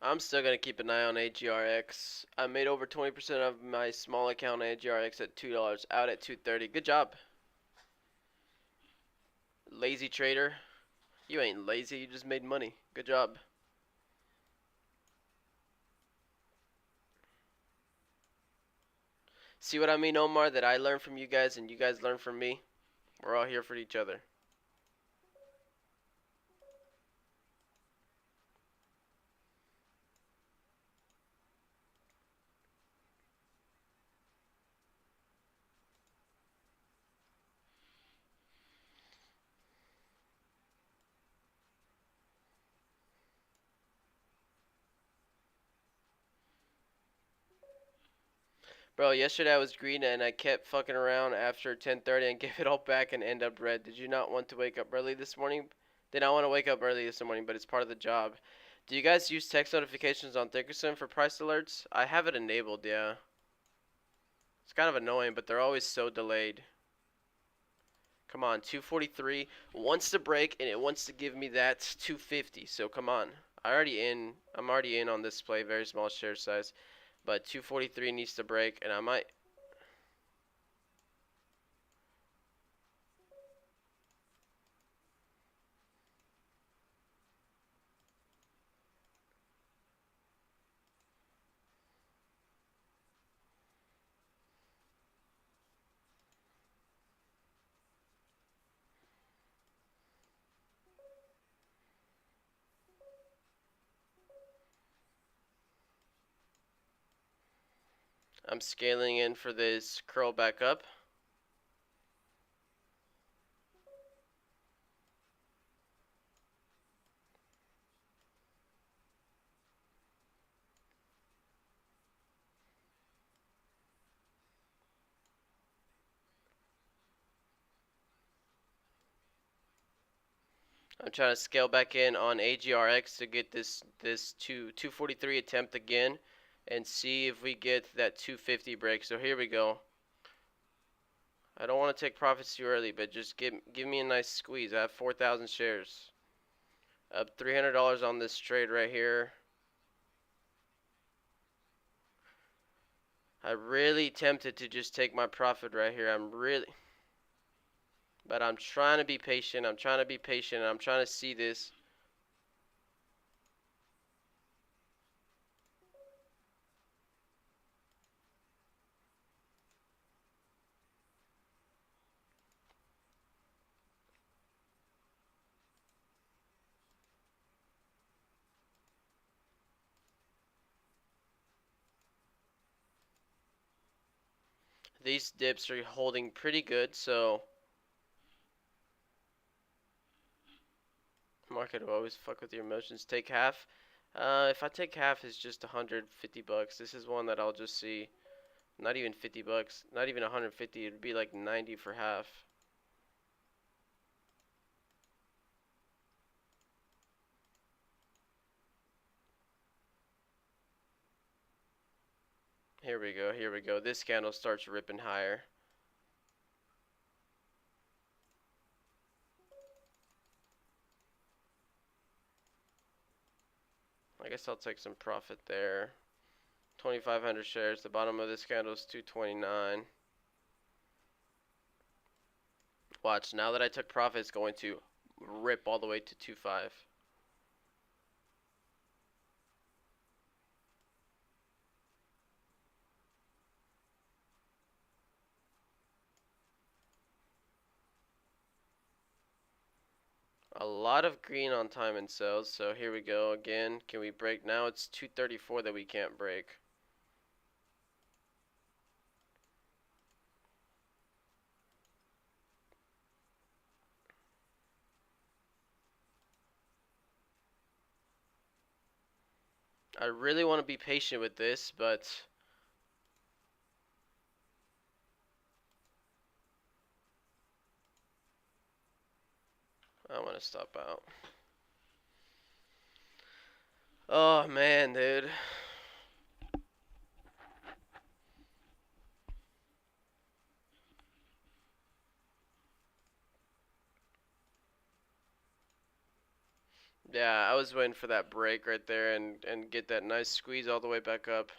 I'm still gonna keep an eye on AGRX. I made over 20% of my small account on AGRX at $2, out at 230. Good job. Lazy trader. You ain't lazy, you just made money. Good job. See what I mean, Omar? That I learn from you guys and you guys learn from me. We're all here for each other. Bro, yesterday I was green and I kept fucking around after 10:30 and gave it all back and end up red. Did you not want to wake up early this morning? Did not want to wake up early this morning, but it's part of the job. Do you guys use text notifications on Thinkorswim for price alerts? I have it enabled, yeah. It's kind of annoying, but they're always so delayed. Come on, 243 wants to break, and it wants to give me that 250. So come on. I'm already in on this play, very small share size. But 243 needs to break, and I might. I'm scaling in for this curl back up. I'm trying to scale back in on AGRX to get this 243 attempt again and see if we get that 250 break. So here we go. I don't want to take profits too early, but just give me a nice squeeze. I have 4,000 shares. Up $300 on this trade right here. I'm really tempted to just take my profit right here. But I'm trying to be patient. I'm trying to be patient. And I'm trying to see this. These dips are holding pretty good, so market will always fuck with your emotions. Take half. If I take half, it's just 150 bucks. This is one that I'll just see. Not even 50 bucks. Not even 150. It'd be like 90 for half. Here we go. Here we go. This candle starts ripping higher. I guess I'll take some profit there. 2,500 shares. The bottom of this candle is 229. Watch. Now that I took profit, it's going to rip all the way to 2.5. A lot of green on time and sells, so here we go again. Can we break? Now it's 234 that we can't break. I really want to be patient with this, but I want to stop out. Oh man, dude. Yeah, I was waiting for that break right there and get that nice squeeze all the way back up.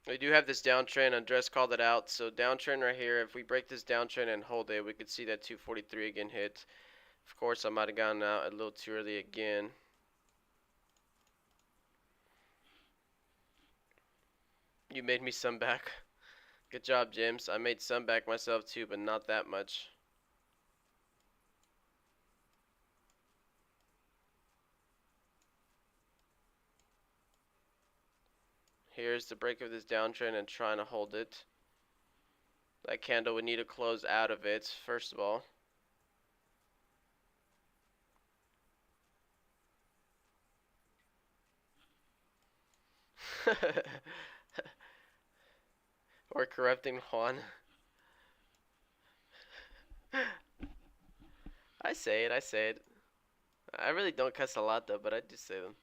We do have this downtrend. Andres called it out. So downtrend right here. If we break this downtrend and hold it, we could see that 243 again hit. Of course, I might have gotten out a little too early again. You made me some back. Good job, James. I made some back myself too, but not that much. Here's the break of this downtrend and trying to hold it. That candle would need to close out of it, first of all. Or corrupting Juan. I say it, I say it. I really don't cuss a lot though, but I do say them.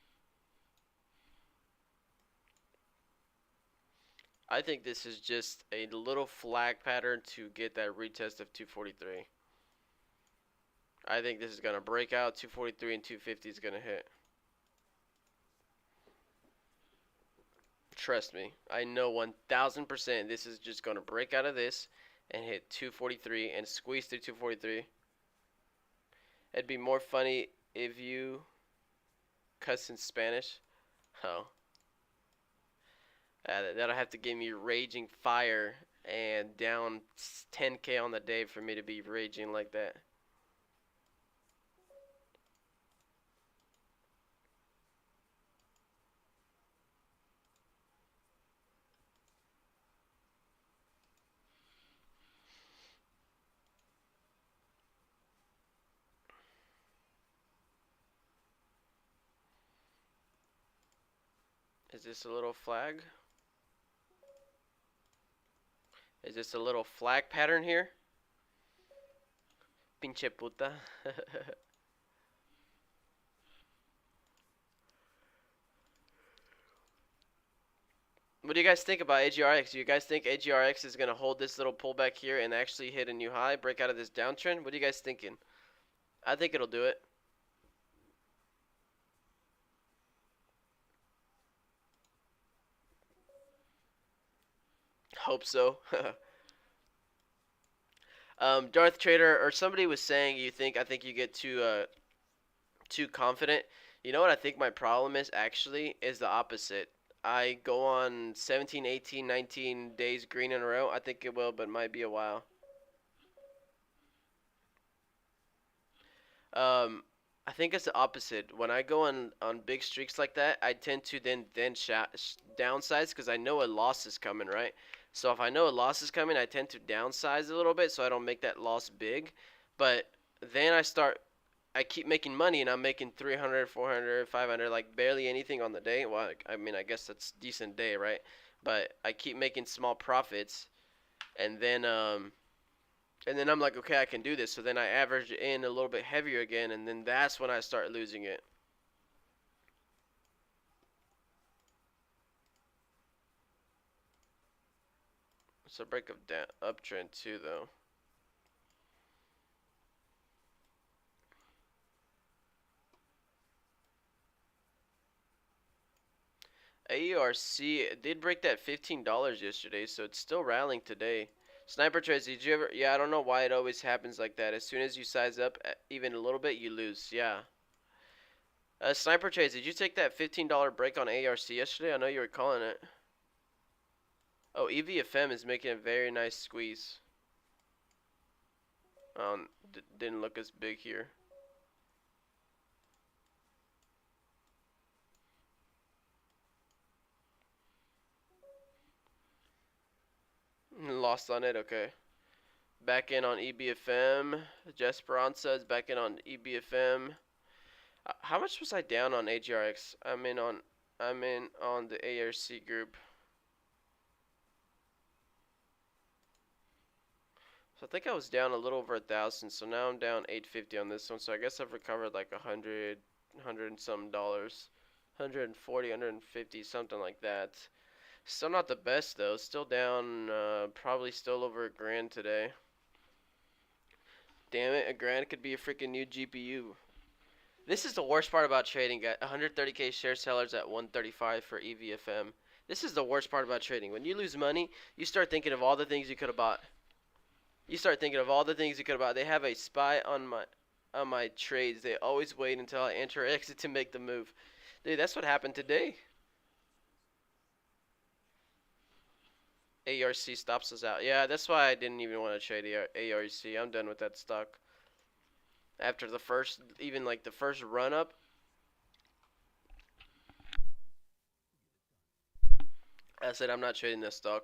I think this is just a little flag pattern to get that retest of 243. I think this is going to break out. 243 and 250 is going to hit. Trust me. I know 1000% this is just going to break out of this and hit 243 and squeeze through 243. It'd be more funny if you cuss in Spanish. Oh. That'll have to give me raging fire and down 10K on the day for me to be raging like that. Is this a little flag? Is this a little flag pattern here? Pinche puta. What do you guys think about AGRX? Do you guys think AGRX is going to hold this little pullback here and actually hit a new high, break out of this downtrend? What are you guys thinking? I think it'll do it. Hope so. Darth Trader or somebody was saying I think you get too confident. You know what I think my problem is actually is the opposite. I go on 17, 18, 19 days green in a row. I think it will, but it might be a while. Um, I think it's the opposite. When I go on big streaks like that, I tend to then downsize because I know a loss is coming, right? So if I know a loss is coming, I tend to downsize a little bit so I don't make that loss big. But then I keep making money and I'm making 300, 400, 500, like barely anything on the day. Well, I mean, I guess that's decent day, right? But I keep making small profits and then I'm like, okay, I can do this. So then I average in a little bit heavier again, and then that's when I start losing it. It's a break of uptrend too, though. AERC did break that $15 yesterday, so it's still rallying today. Sniper trades, did you ever? Yeah, I don't know why it always happens like that. As soon as you size up even a little bit, you lose. Yeah. Sniper trades, did you take that $15 break on ARC yesterday? I know you were calling it. Oh, EVFM is making a very nice squeeze. Didn't look as big here. Lost on it, okay. Back in on EBFM. Jesperanza is back in on EBFM. How much was I down on AGRX? I'm in on the ARC group. So I think I was down a little over 1,000. So now I'm down 850 on this one. So I guess I've recovered like 100 and some dollars, 140, 150, something like that. Still not the best though. Still down, probably still over $1,000 today. Damn it, $1,000 could be a freaking new GPU. This is the worst part about trading. Got 130K share sellers at 135 for EVFM. This is the worst part about trading. When you lose money, you start thinking of all the things you could have bought. You start thinking of all the things you could have bought. They have a spy on my trades. They always wait until I enter or exit to make the move. Dude, that's what happened today. ARC stops us out. Yeah, that's why I didn't even want to trade ARC. I'm done with that stock. After the first, even like the first run up, I said I'm not trading this stock.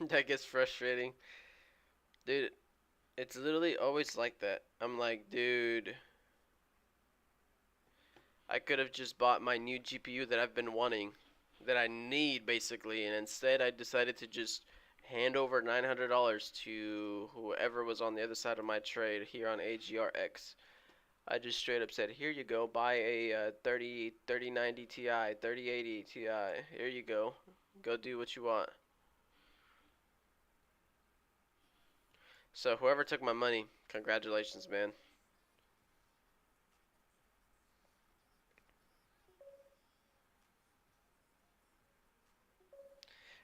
That gets frustrating. Dude, it's literally always like that. I'm like, dude, I could have just bought my new GPU that I've been wanting. that I need basically, and instead I decided to just hand over $900 to whoever was on the other side of my trade here on AGRX. I just straight up said, "Here you go, buy a 3090 Ti, 3080 Ti. Here you go. Go do what you want." So whoever took my money, congratulations, man.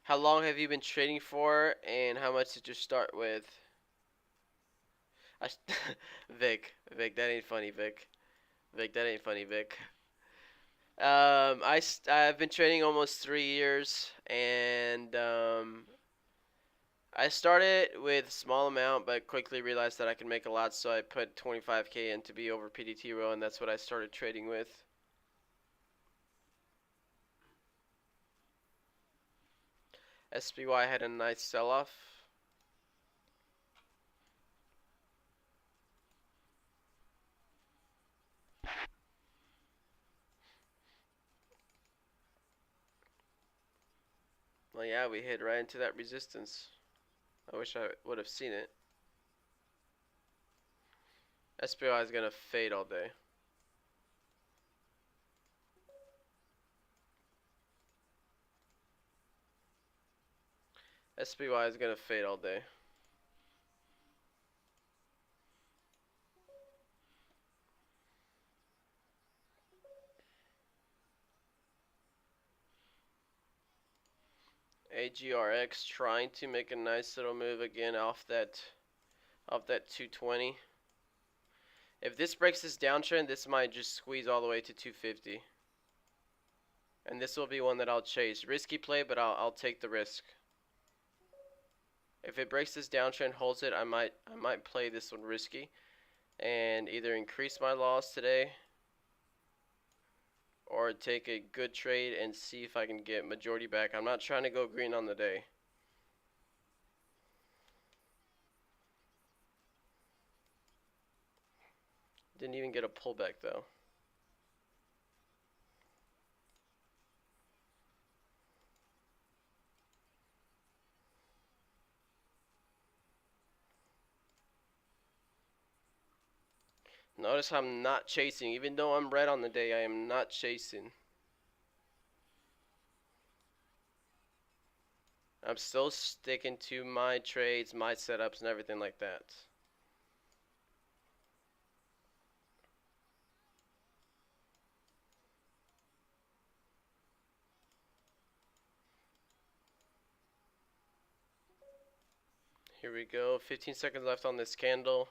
How long have you been trading for, and how much did you start with? I, Vic, that ain't funny, Vic. Vic, that ain't funny, Vic. I've been trading almost 3 years, and I started with small amount, but quickly realized that I could make a lot, so I put 25K in to be over PDT row, and that's what I started trading with. SPY had a nice sell-off. Well, yeah, we hit right into that resistance. I wish I would have seen it. SPY is gonna fade all day. SPY is gonna fade all day. AGRX trying to make a nice little move again off that 220. If this breaks this downtrend, this might just squeeze all the way to 250. And this will be one that I'll chase. Risky play, but I'll take the risk. If it breaks this downtrend, holds it, I might play this one risky and either increase my loss today or take a good trade and see if I can get majority back. I'm not trying to go green on the day. Didn't even get a pullback though. Notice I'm not chasing. Even though I'm red on the day, I am not chasing. I'm still sticking to my trades, my setups, and everything like that. Here we go. 15 seconds left on this candle.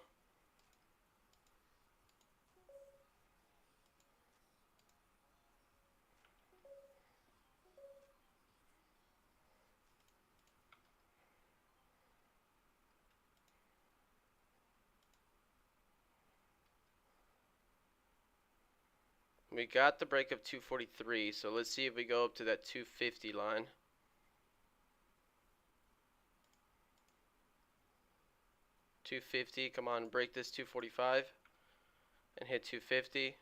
We got the break of 243, so let's see if we go up to that 250 line. 250, come on, break this 245 and hit 250.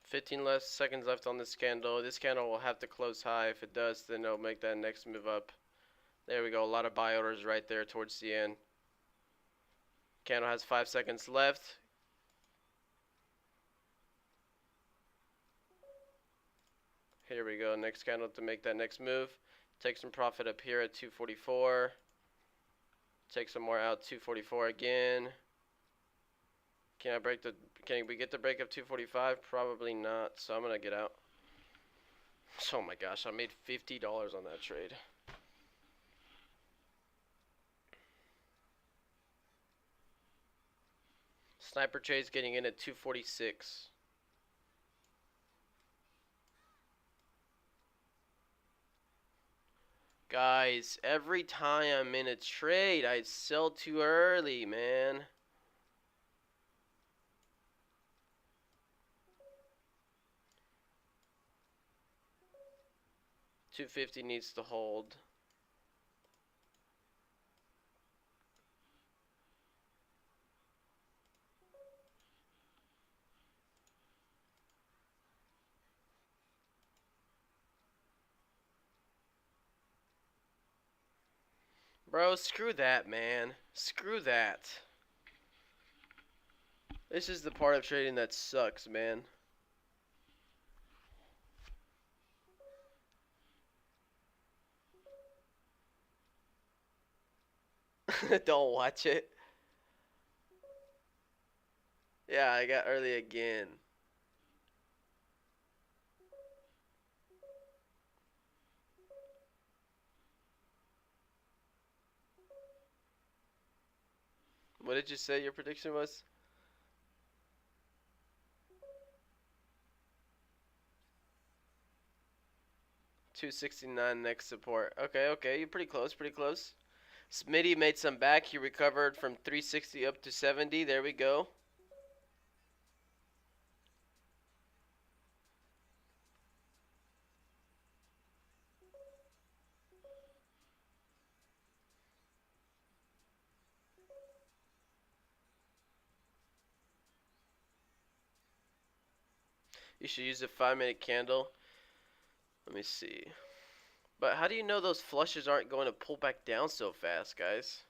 15 less seconds left on this candle. This candle will have to close high. If it does, then it'll make that next move up. There we go. A lot of buy orders right there towards the end. Candle has 5 seconds left. Here we go. Next candle to make that next move. Take some profit up here at 244. Take some more out 244 again. Can we get the break of 245? Probably not, so I'm gonna get out. Oh my gosh, I made $50 on that trade. Sniper trade's getting in at 246. Guys, every time I'm in a trade, I sell too early, man. 250 needs to hold. Bro, screw that, man. Screw that. This is the part of trading that sucks, man. Don't watch it. Yeah, I got early again. What did you say your prediction was? 269 next support. Okay, okay, you're pretty close, pretty close. Smitty made some back. He recovered from 360 up to 70. There we go. You should use a 5-minute candle. Let me see. But how do you know those flushes aren't going to pull back down so fast, guys?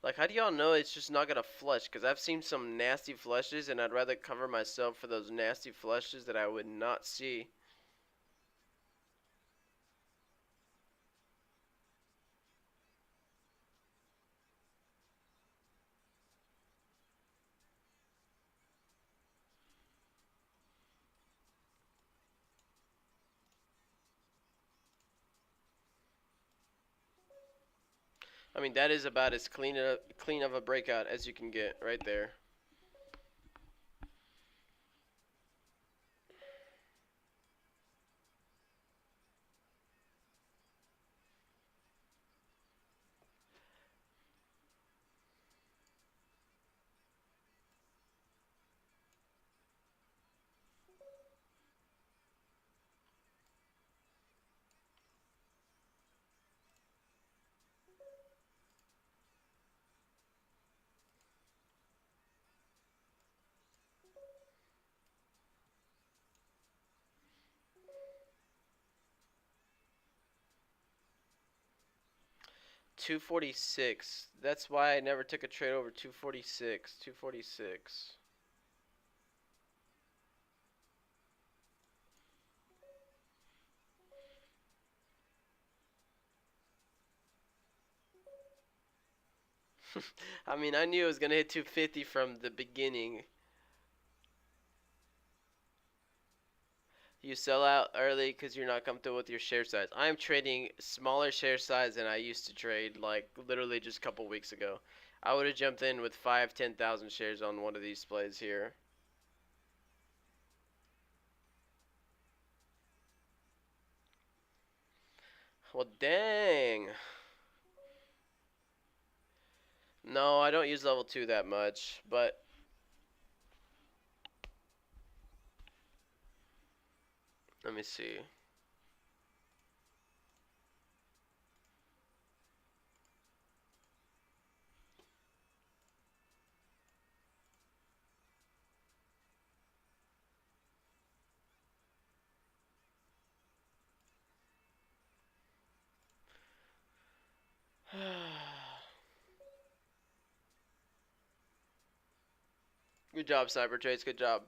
Like, how do y'all know it's just not going to flush? Because I've seen some nasty flushes, and I'd rather cover myself for those nasty flushes that I would not see. I mean, that is about as clean of a breakout as you can get right there. $246. That's why I never took a trade over 246. 246. I mean, I knew it was gonna hit 250 from the beginning. You sell out early because you're not comfortable with your share size. I'm trading smaller share size than I used to trade, like literally just a couple weeks ago. I would have jumped in with 5, 10,000 shares on one of these plays here. Well, dang. No, I don't use level 2 that much, but let me see. Good job, Cyber Trades. Good job.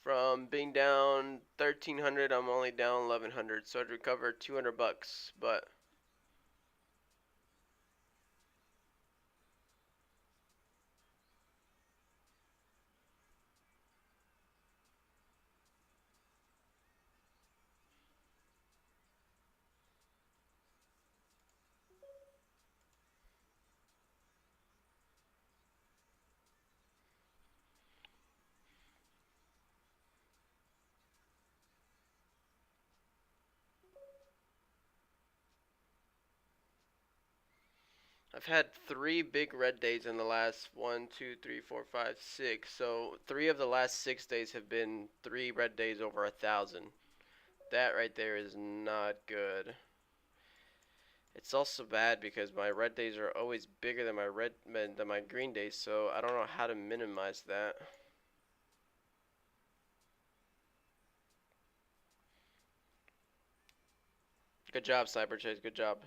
From being down 1,300, I'm only down 1,100, so I'd recover 200 bucks. But I've had 3 big red days in the last 1, 2, 3, 4, 5, 6. So 3 of the last 6 days have been 3 red days over 1,000. That right there is not good. It's also bad because my red days are always bigger than my green days, so I don't know how to minimize that. Good job, Sniper Chase. Good job.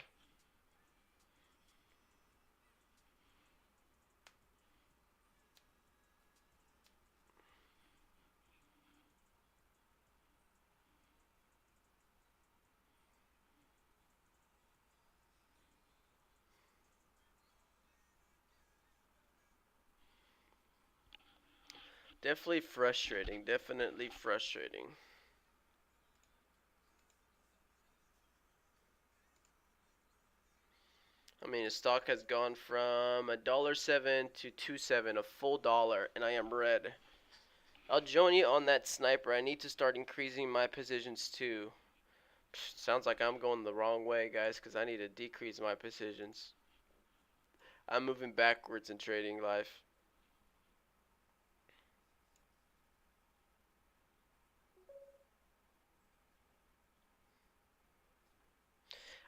Definitely frustrating. Definitely frustrating. I mean, the stock has gone from $1.07 to 2.7, a full dollar, and I am red. I'll join you on that, Sniper. I need to start increasing my positions too. Sounds like I'm going the wrong way, guys, because I need to decrease my positions. I'm moving backwards in trading life.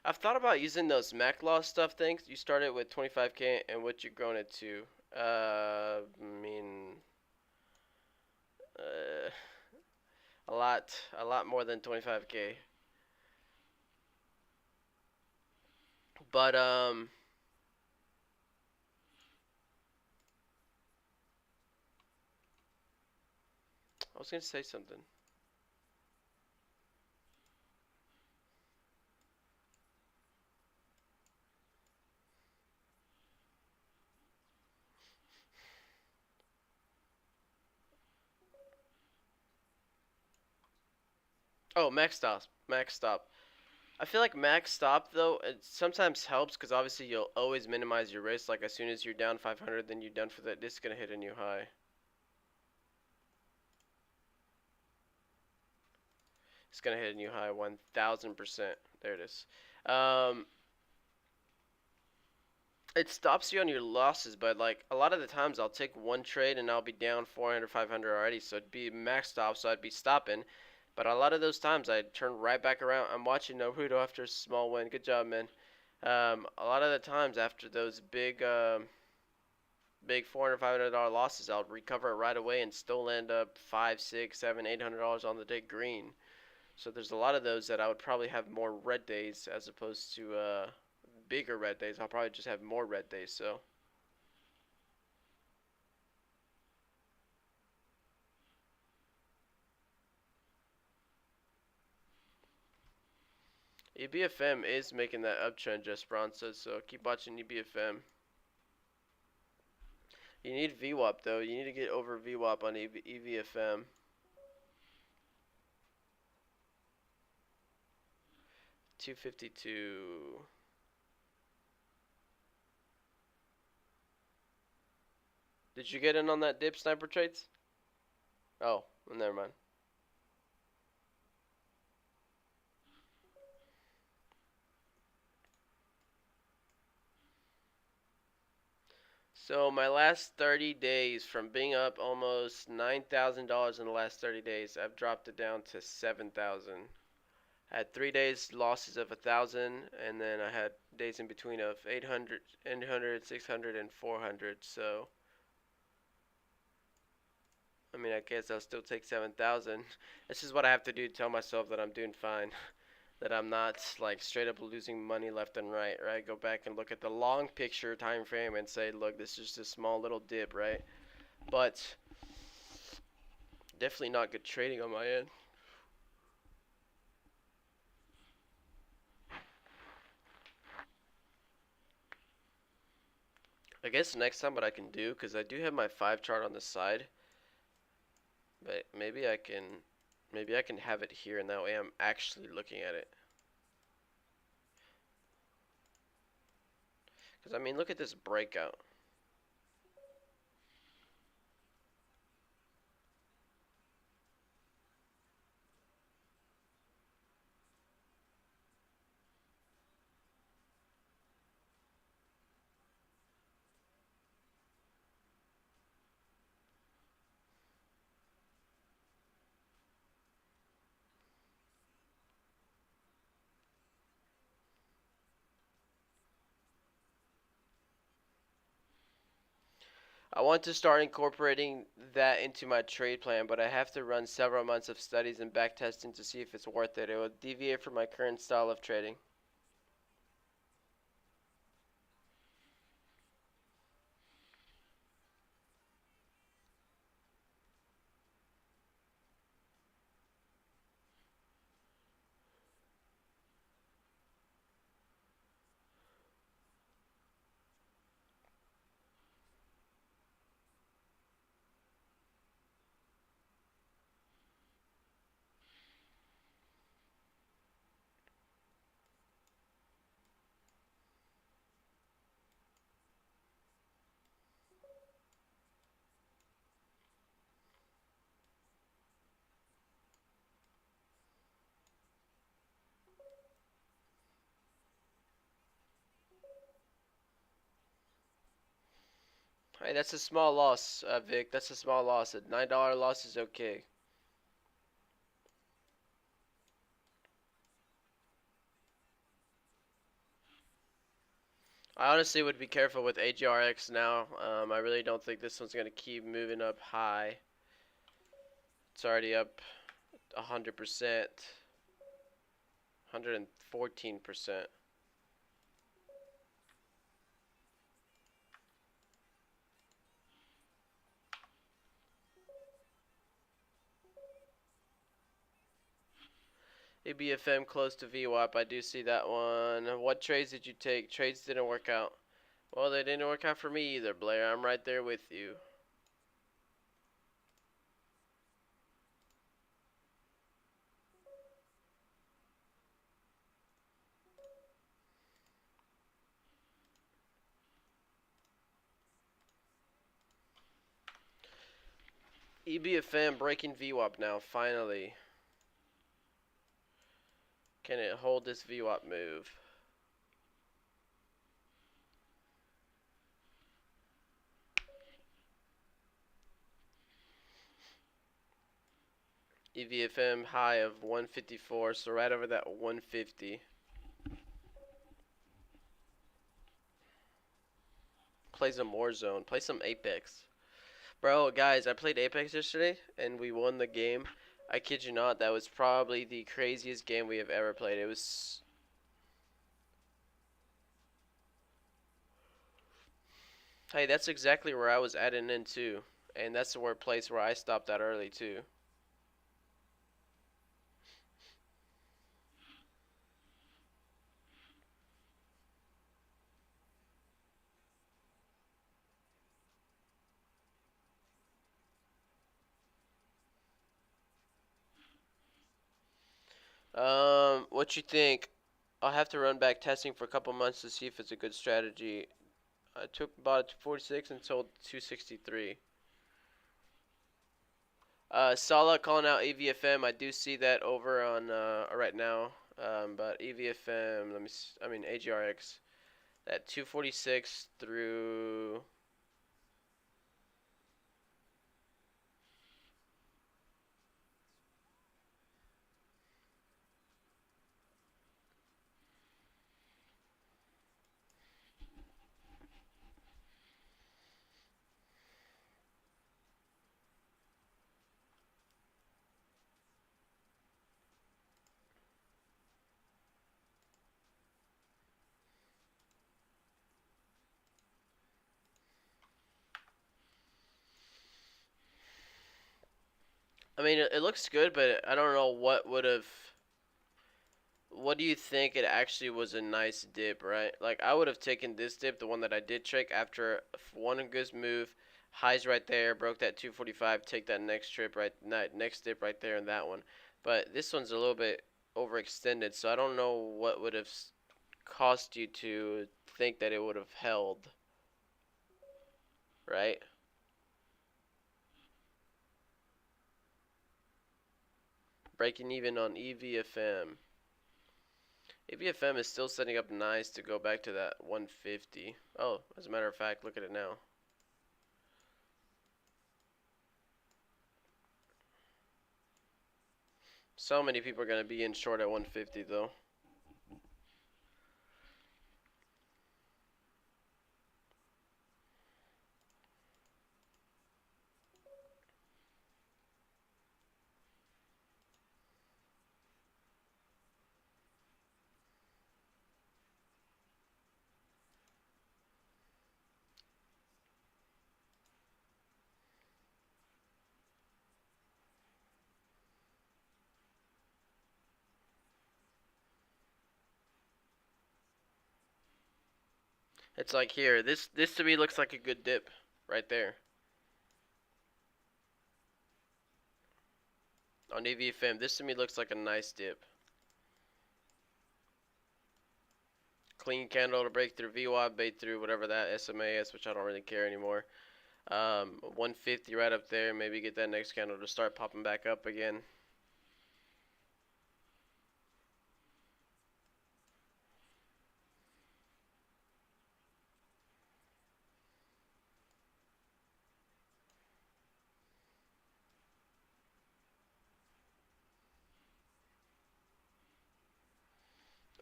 I've thought about using those Mac Law stuff things. You start it with 25K and what you're growing it to. I mean, uh, a lot more than 25K. But I was gonna say something. Oh, max stop, max stop. I feel like max stop though it sometimes helps because obviously you'll always minimize your risk. Like as soon as you're down 500, then you're done for that. This is gonna hit a new high. It's gonna hit a new high 1,000%. There it is. Um, it stops you on your losses, but like a lot of the times I'll take one trade and I'll be down 400, 500 already, so it'd be max stop, so I'd be stopping. But a lot of those times I turn right back around. I'm watching Naruto after a small win. Good job, man. A lot of the times after those big 400, $500 losses, I'll recover it right away and still end up 5, 6, 7, $800 on the day green. So there's a lot of those that I would probably have more red days as opposed to bigger red days. I'll probably just have more red days. So EBFM is making that uptrend, just Bron says. So keep watching EBFM. You need VWAP though. You need to get over VWAP on EVFM. 252. Did you get in on that dip, Sniper Trades? Oh, never mind. So my last 30 days, from being up almost $9,000 in the last 30 days, I've dropped it down to 7,000. I had 3 days losses of 1,000, and then I had days in between of 800, 800, 600, and 400. So I mean, I guess I'll still take 7,000. This is what I have to do to tell myself that I'm doing fine. That I'm not like straight up losing money left and right, right? Go back and look at the long picture time frame and say, look, this is just a small little dip, right? But definitely not good trading on my end. I guess next time what I can do, because I do have my 5 chart on the side, but maybe I can have it here and that way I'm actually looking at it. Because I mean, look at this breakout. I want to start incorporating that into my trade plan, but I have to run several months of studies and back testing to see if it's worth it. It will deviate from my current style of trading. Hey, that's a small loss, Vic. That's a small loss. A $9 loss is okay. I honestly would be careful with AGRX now. I really don't think this one's gonna keep moving up high. It's already up 100%, 114%. ABFM close to VWAP. I do see that one. What trades did you take? Trades didn't work out. Well, they didn't work out for me either, Blair. I'm right there with you. EBFM breaking VWAP now, finally. Can it hold this VWAP move? EVFM high of 154, so right over that 150. Play some Warzone. Play some Apex. Bro, guys, I played Apex yesterday, and we won the game. I kid you not, that was probably the craziest game we have ever played. It was... Hey, that's exactly where I was adding in, too. And that's the place where I stopped that early, too. What you think? I'll have to run back testing for a couple months to see if it's a good strategy. I bought it to 46 and sold 263. Sala calling out EVFM. I do see that over on right now. But EVFM, I mean AGRX, that 246 through. I mean, it looks good, but I don't know what would have. What do you think it actually was a nice dip, right? Like, I would have taken this dip, the one that I did trick, after one good move. Highs right there, broke that 245, take that next trip right, next dip right there and that one. But this one's a little bit overextended, so I don't know what would have cost you to think that it would have held, right? Breaking even on EVFM. EVFM is still setting up nice to go back to that 150. Oh, as a matter of fact, look at it now. So many people are going to be in short at 150 though. It's like here. This to me looks like a good dip right there on EVFM. This to me looks like a nice dip. Clean candle to break through VWAP, break through whatever that SMA is, which I don't really care anymore. 150 right up there. Maybe get that next candle to start popping back up again.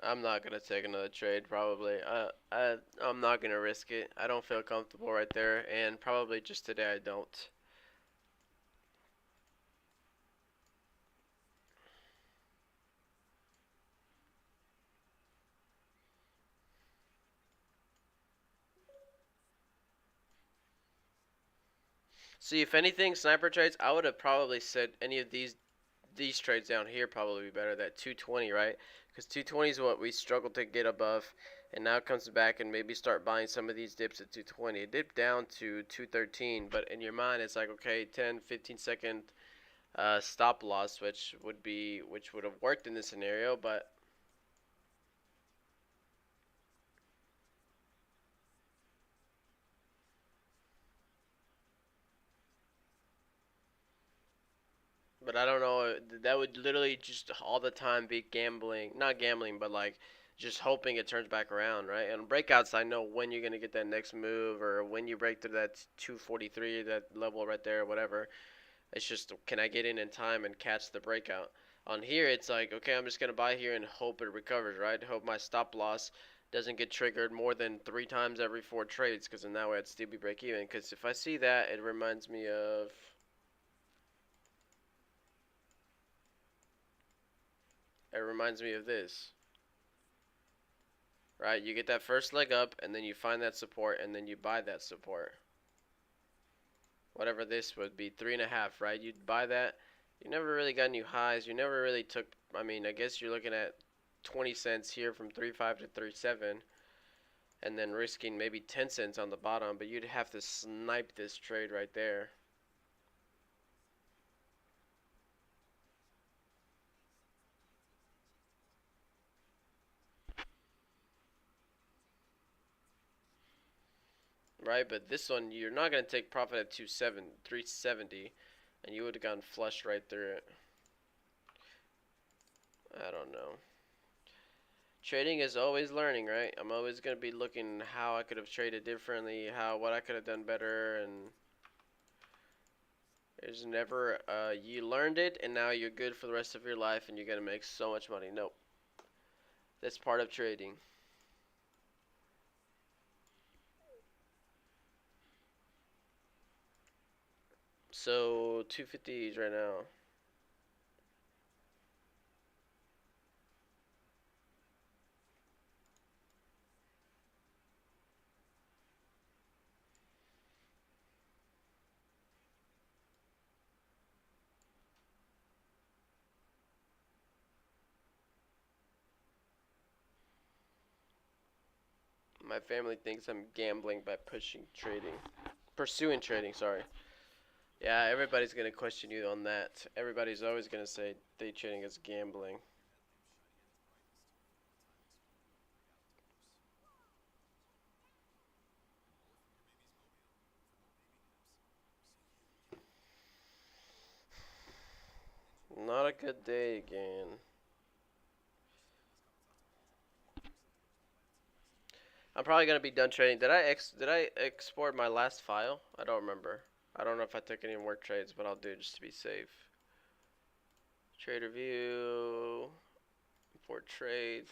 I'm not gonna take another trade probably. I'm not gonna risk it. I don't feel comfortable right there, and probably just today I don't. See, if anything, sniper trades, I would have probably said any of these trades down here probably be better. That 220, right? Because 220 is what we struggled to get above, and now it comes back and maybe start buying some of these dips at 220. It dipped down to 213, but in your mind it's like okay, 10, 15 second stop loss, which would have worked in this scenario, but I don't know. That would literally just all the time be gambling, not gambling, but like just hoping it turns back around, right? And breakouts, I know when you're gonna get that next move or when you break through that 243, that level right there, or whatever. It's just can I get in time and catch the breakout? On here, it's like okay, I'm just gonna buy here and hope it recovers, right? Hope my stop loss doesn't get triggered more than 3 times every 4 trades, because in that way I'd still be break even. Because if I see that, it reminds me of this, right? You get that first leg up, and then you find that support, and then you buy that support. Whatever this would be, 3.5, right? You'd buy that. You never really got any highs. You never really took. I mean, I guess you're looking at 20 cents here from 3.5 to 3.7, and then risking maybe 10 cents on the bottom. But you'd have to snipe this trade right there. Right, but this one you're not gonna take profit at 370, and you would have gone flush right through it. I don't know. Trading is always learning, right? I'm always gonna be looking how I could have traded differently, what I could have done better, and there's never you learned it and now you're good for the rest of your life and you're gonna make so much money. Nope, that's part of trading. So 250s right now. My family thinks I'm gambling by pursuing trading. Sorry. Yeah, everybody's gonna question you on that. Everybody's always gonna say day trading is gambling. Not a good day again. I'm probably gonna be done trading. Did I export my last file? I don't remember. I don't know if I took any more trades, but I'll do it just to be safe. Trader view, import trades.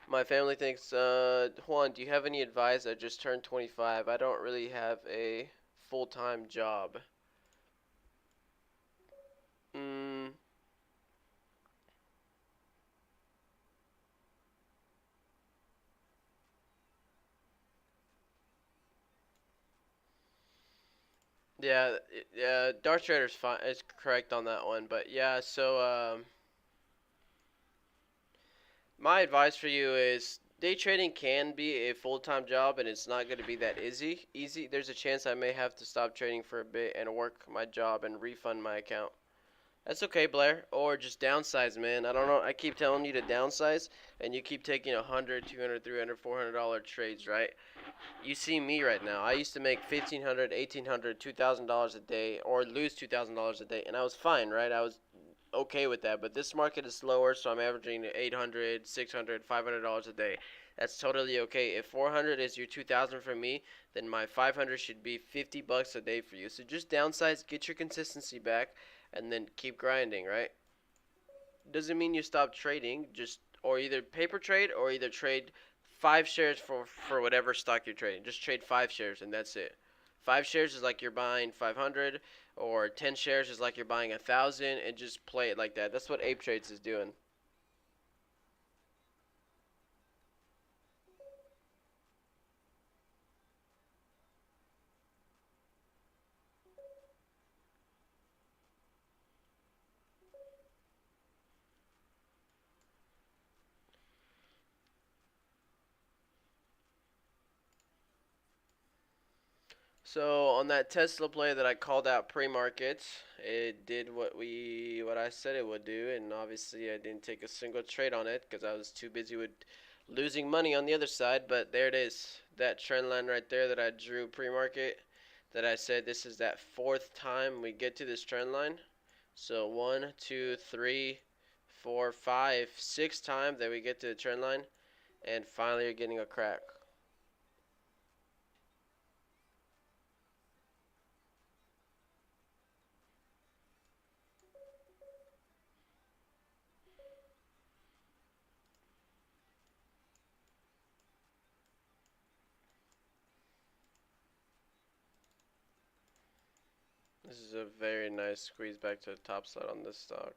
My family thinks, Juan, do you have any advice? I just turned 25. I don't really have a full-time job. Mm, Yeah, yeah. Dark Trader's fine. Is correct on that one, but yeah. So my advice for you is day trading can be a full-time job, and it's not going to be that easy. Easy. There's a chance I may have to stop trading for a bit and work my job and refund my account. That's okay, Blair. Or just downsize, man. I don't know. I keep telling you to downsize, and you keep taking 100, 200, 300, $400 trades, right? You see me right now. I used to make 1,500, 1,800, $2,000 a day, or lose $2,000 a day, and I was fine, right? I was okay with that. But this market is slower, so I'm averaging 800, 600, $500 a day. That's totally okay. If 400 is your 2,000 for me, then my 500 should be $50 a day for you. So just downsize, get your consistency back, and then keep grinding, right? Doesn't mean you stop trading. Just or either paper trade or either trade 5 shares for whatever stock you're trading. Just trade 5 shares and that's it. 5 shares is like you're buying 500, or 10 shares is like you're buying 1,000, and just play it like that. That's what Ape Trades is doing. So on that Tesla play that I called out pre-market, it did what I said it would do, and obviously I didn't take a single trade on it because I was too busy with losing money on the other side. But there it is, that trend line right there that I drew pre-market. That I said this is that fourth time we get to this trend line. So one, two, three, four, five, six times that we get to the trend line, and finally you're getting a crack. This is a very nice squeeze back to the top side on this stock.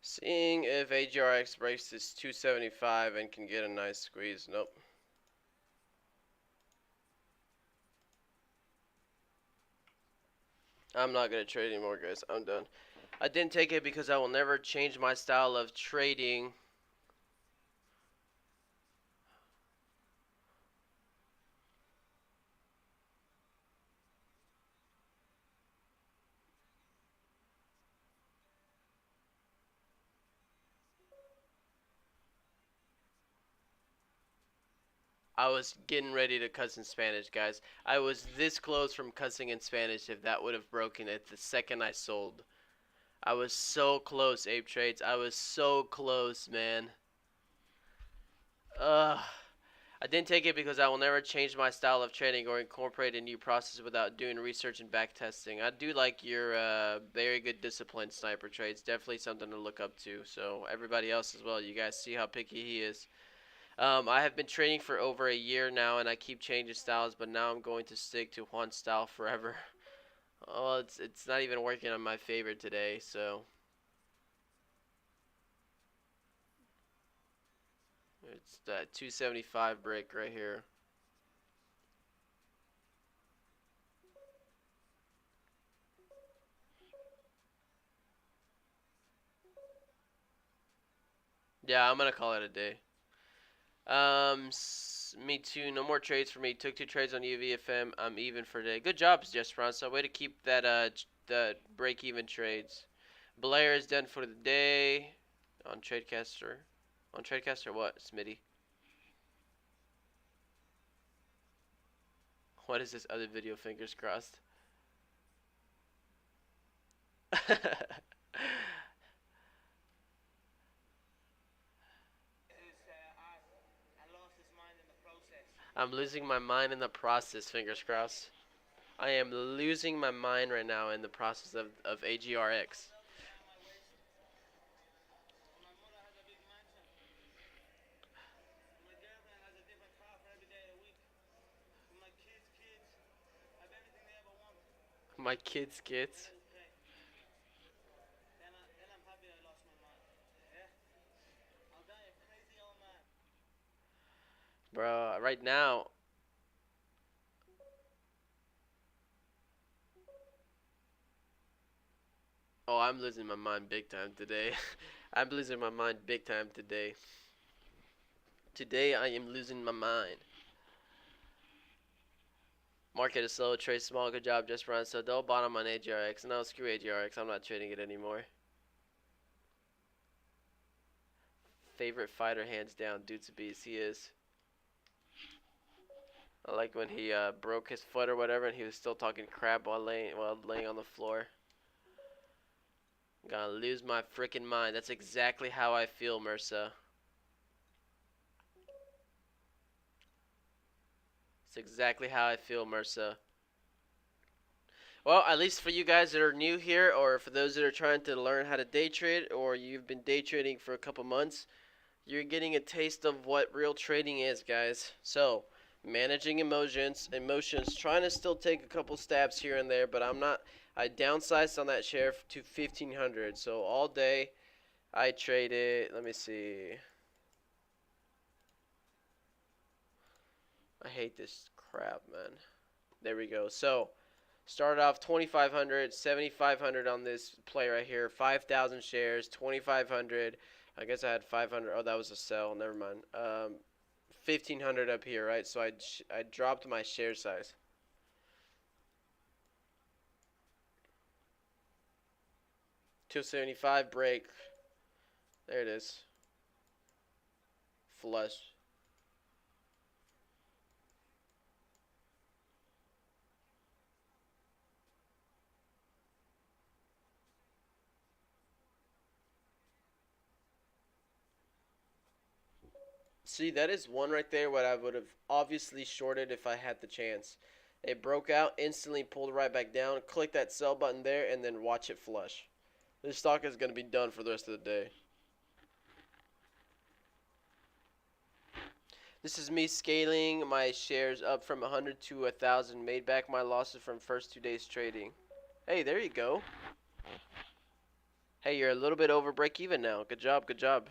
Seeing if AGRX breaks this 275 and can get a nice squeeze. Nope. I'm not going to trade anymore, guys. I'm done. I didn't take it because I will never change my style of trading. I was getting ready to cuss in Spanish, guys. I was this close from cussing in Spanish if that would have broken it the second I sold. I was so close, Ape Trades. I was so close, man. Ugh. I didn't take it because I will never change my style of trading or incorporate a new process without doing research and back testing. I do like your very good disciplined sniper trades. Definitely something to look up to. So everybody else as well. You guys see how picky he is. I have been trading for over a year now, and I keep changing styles, but now I'm going to stick to one style forever. Oh, it's not even working on my favorite today. So it's that 275 break right here. Yeah, I'm gonna call it a day. Me too. No more trades for me. Took 2 trades on UVFM. I'm even for today. Good job, Jesperanza. Way to keep that the break even trades. Blair is done for the day on Tradecaster. On Tradecaster, what, Smitty? What is this other video? Fingers crossed. I'm losing my mind in the process. Fingers crossed. I am losing my mind right now in the process of AGRX. My kids. Bro, right now, oh, I'm losing my mind big time today. I'm losing my mind big time today. Today I am losing my mind. Market is slow, trade small, good job, just run. So don't bottom on AGRX. No, screw AGRX. I'm not trading it anymore. Favorite fighter, hands down, Dude's a beast. He is. I like when he broke his foot or whatever, and he was still talking crap while laying on the floor. Gonna lose my freaking mind. That's exactly how I feel, Mersa. It's exactly how I feel, Mersa. Well, at least for you guys that are new here, or for those that are trying to learn how to day trade, or you've been day trading for a couple months, you're getting a taste of what real trading is, guys. So, managing emotions, trying to still take a couple stabs here and there, but I'm not. I downsized on that share to 1,500. So all day, I traded. Let me see. I hate this crap, man. There we go. So, started off 2,500, 7,500 on this play right here. 5,000 shares, 2,500. I guess I had 500. Oh, that was a sell. Never mind. 1,500 up here, right? So I dropped my share size. $275 break. There it is. Flush. See, that is one right there what I would have obviously shorted if I had the chance. It broke out, instantly pulled right back down, click that sell button there, and then watch it flush. This stock is going to be done for the rest of the day. This is me scaling my shares up from 100 to 1,000. Made back my losses from first 2 days trading. Hey, there you go. Hey, you're a little bit over break even now. Good job, good job.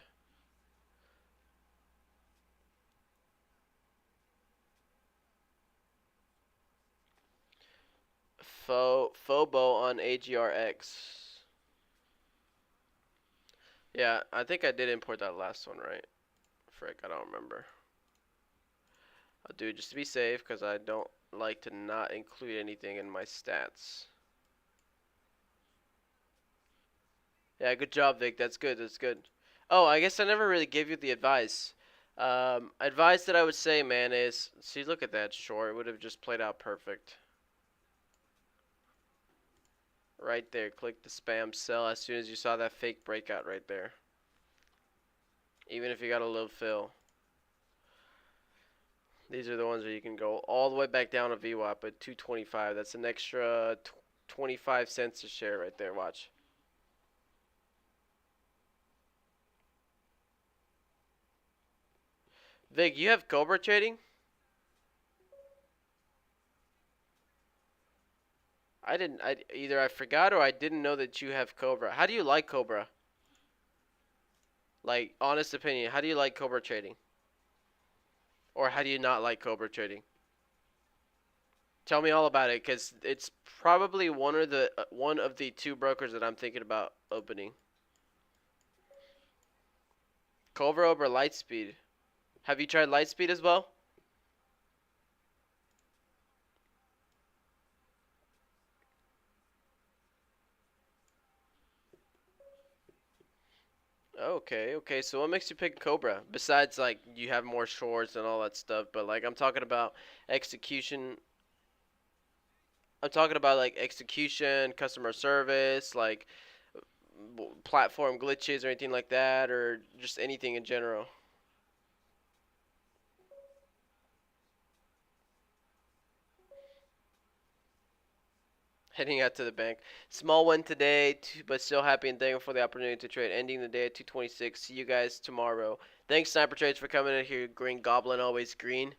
Fobo on AGRX. Yeah, I think I did import that last one, right? Frick, I don't remember. I'll do it just to be safe because I don't like to not include anything in my stats. Yeah, good job, Vic. That's good. That's good. Oh, I guess I never really gave you the advice. Advice that I would say, man, is see, look at that short. It would have just played out perfect. Right there. Click the spam sell as soon as you saw that fake breakout right there. Even if you got a low fill. These are the ones where you can go all the way back down to VWAP at 225. That's an extra 25 cents a share right there. Watch. Vic, you have Cobra trading? I didn't. Either I forgot or I didn't know that you have Cobra. How do you like Cobra? Like, honest opinion, how do you like Cobra trading? Or how do you not like Cobra trading? Tell me all about it, cause it's probably one of the two brokers that I'm thinking about opening. Cobra over Lightspeed. Have you tried Lightspeed as well? Okay, okay. So what makes you pick Cobra? Besides, like, you have more shorts and all that stuff, but like, I'm talking about execution. I'm talking about like execution, customer service, like platform glitches or anything like that, or just anything in general. Heading out to the bank. Small one today, but still happy and thankful for the opportunity to trade. Ending the day at 226. See you guys tomorrow. Thanks, Sniper Trades, for coming in here. Green Goblin, always green.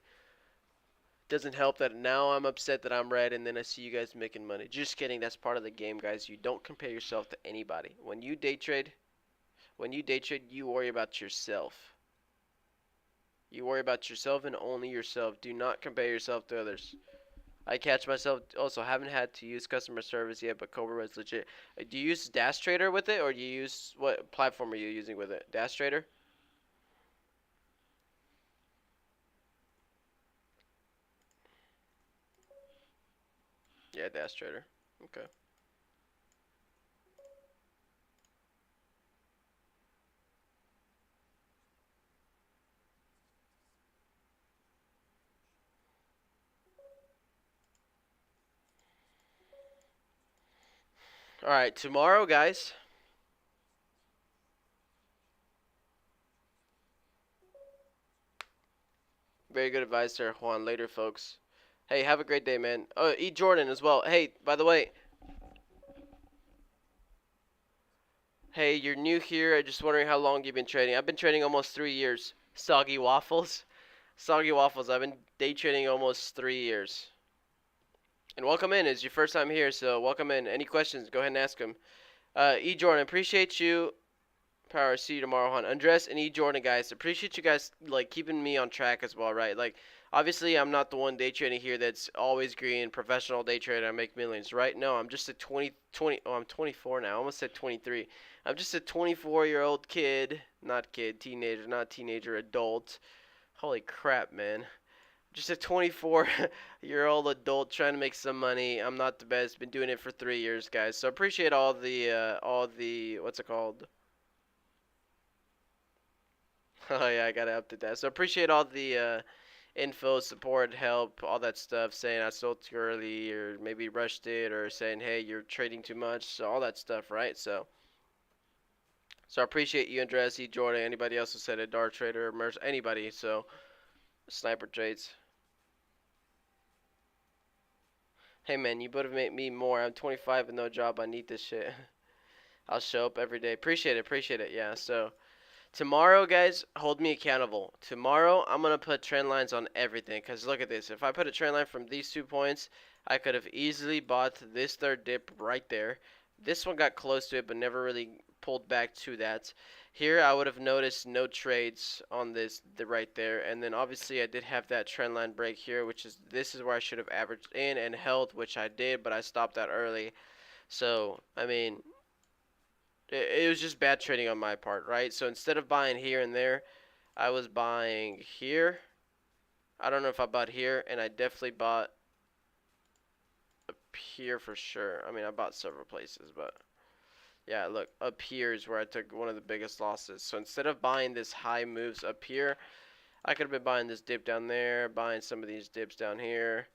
Doesn't help that now I'm upset that I'm red and then I see you guys making money. Just kidding. That's part of the game, guys. You don't compare yourself to anybody. When you day trade, you worry about yourself. You worry about yourself and only yourself. Do not compare yourself to others. I catch myself also haven't had to use customer service yet, but Cobra was legit. Do you use Dash Trader with it, or do you use what platform are you using with it? Dash Trader? Yeah, Dash Trader. Okay. All right, tomorrow, guys. Very good advice there, Juan. Later, folks. Hey, have a great day, man. Oh, eat Jordan as well. Hey, by the way, hey, you're new here. I'm just wondering how long you've been trading. I've been trading almost 3 years. Soggy waffles. Soggy waffles. I've been day trading almost 3 years. And welcome in. It's your first time here, so welcome in. Any questions? Go ahead and ask them. E. Jordan, appreciate you. Power. See you tomorrow, hon. Andres and E. Jordan, guys, appreciate you guys like keeping me on track as well, right? Like, obviously, I'm not the one day trading here that's always green, professional day trader. I make millions, right? No, I'm just a 20. Oh, I'm 24 now. I almost said 23. I'm just a 24-year-old kid, not kid, teenager, not teenager, adult. Holy crap, man. Just a 24-year-old adult trying to make some money. I'm not the best. Been doing it for 3 years, guys. So appreciate all the what's it called? Oh yeah, I gotta update that. So appreciate all the info, support, help, all that stuff. Saying I sold too early, or maybe rushed it, or saying hey you're trading too much. So all that stuff, right? So I appreciate you, Andres, E. Jordan, anybody else who said it, Dart Trader, Merce, anybody. So Sniper Trades. Hey man, you motivate me more. I'm 25 with no job. I need this shit. I'll show up every day. Appreciate it. Appreciate it. Yeah. So tomorrow, guys, hold me accountable. Tomorrow, I'm going to put trend lines on everything. Because look at this. If I put a trend line from these 2 points, I could have easily bought this third dip right there. This one got close to it, but never really pulled back to that. Here, I would have noticed no trades on right there. And then obviously, I did have that trend line break here, which is this is where I should have averaged in and held, which I did, but I stopped that early. So, I mean, it was just bad trading on my part, right? So instead of buying here and there, I was buying here. I don't know if I bought here, and I definitely bought up here for sure. I mean, I bought several places, but yeah, look, up here is where I took one of the biggest losses. So instead of buying this high moves up here, I could have been buying this dip down there, buying some of these dips down here.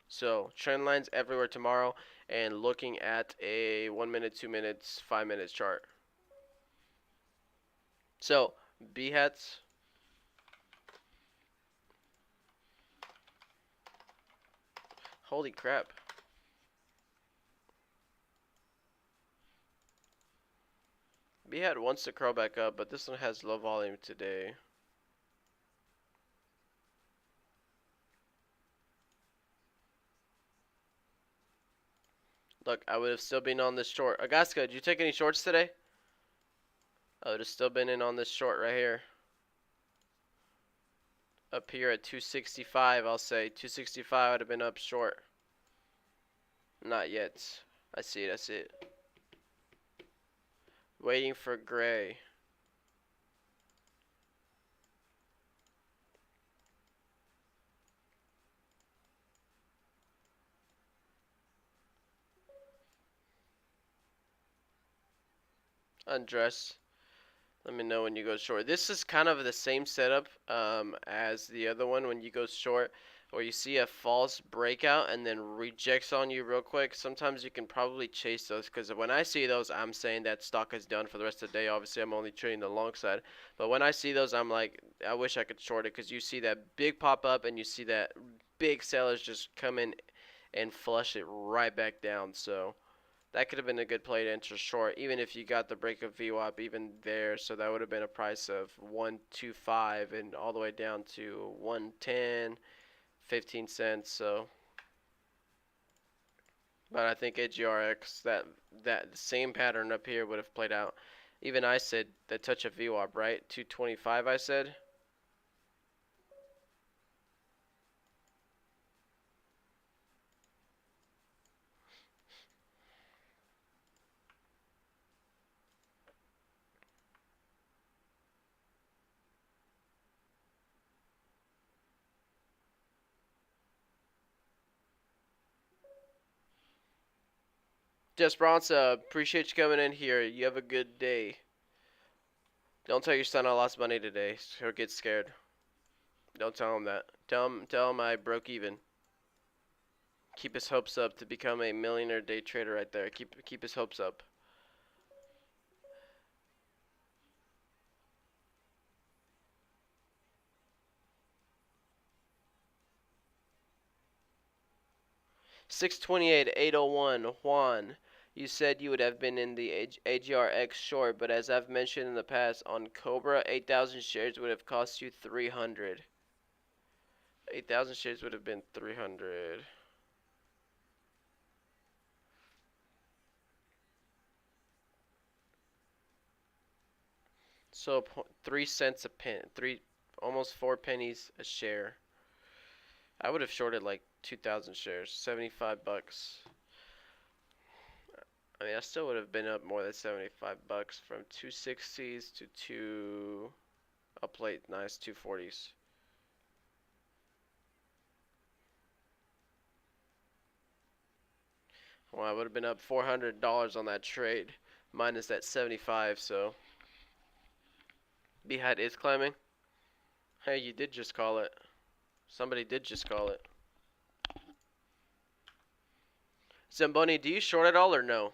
So trend lines everywhere tomorrow, and looking at a 1 minute, 2 minutes, 5 minutes chart. So B hats. Holy crap. B hat wants to curl back up, but this one has low volume today. Look, I would have still been on this short. Agaska, did you take any shorts today? I would have still been in on this short right here. Up here at 265, I'll say. 265 would have been up short. Not yet. I see it, I see it. Waiting for gray. Undress. Let me know when you go short. This is kind of the same setup as the other one when you go short, where you see a false breakout and then rejects on you real quick. Sometimes you can probably chase those because when I see those, I'm saying that stock is done for the rest of the day. Obviously, I'm only trading the long side, but when I see those, I'm like, I wish I could short it because you see that big pop up and you see that big sellers just come in and flush it right back down. So that could have been a good play to enter short, even if you got the break of VWAP even there. So that would have been a price of 125 and all the way down to 110, 15 cents. So, but I think AGRX that same pattern up here would have played out. Even I said the touch of VWAP, right? 225, I said. Desperanza, appreciate you coming in here. You have a good day. Don't tell your son I lost money today. He'll get scared. Don't tell him that. Tell him I broke even. Keep his hopes up to become a millionaire day trader right there. Keep his hopes up. 628, 801, Juan. You said you would have been in the AGRX short, but as I've mentioned in the past, on Cobra, 8,000 shares would have cost you 300. 8,000 shares would have been 300. So 3 cents a pen, almost 4 pennies a share. I would have shorted like 2,000 shares, 75 bucks. I mean, I still would have been up more than 75 bucks from 260s to up late, nice 240s. Well, I would have been up $400 on that trade, minus that 75. So, Beehive is climbing. Hey, you did just call it. Somebody did just call it. Zamboni, do you short at all or no?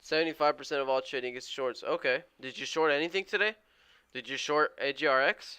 75% of all trading is shorts. Okay. Did you short anything today? Did you short AGRX?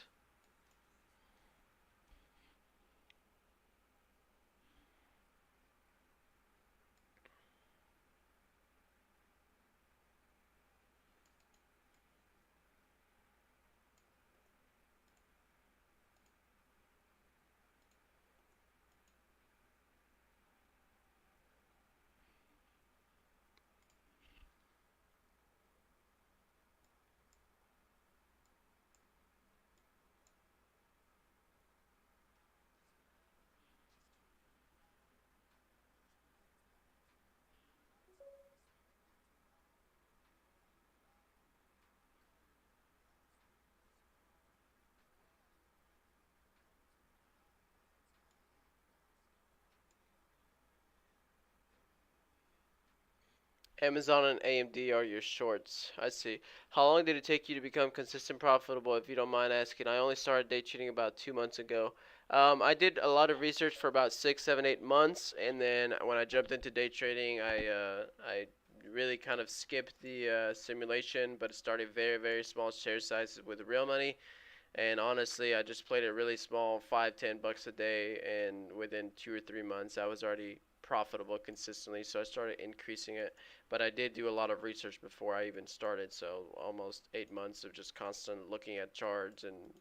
Amazon and AMD are your shorts. I see. How long did it take you to become consistent profitable, if you don't mind asking? I only started day trading about 2 months ago. I did a lot of research for about 6, 7, 8 months, and then when I jumped into day trading, I really kind of skipped the simulation, but started very, very small share sizes with real money. And honestly, I just played it really small, 5, 10 bucks a day, and within 2 or 3 months, I was already profitable consistently. So I started increasing it, but I did do a lot of research before I even started. So almost 8 months of just constant looking at charts and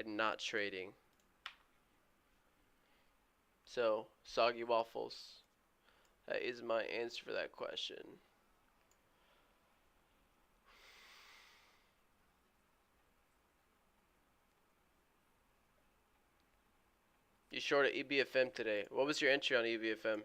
not trading. So soggy waffles. That is my answer for that question. You shorted EBFM today. What was your entry on EBFM?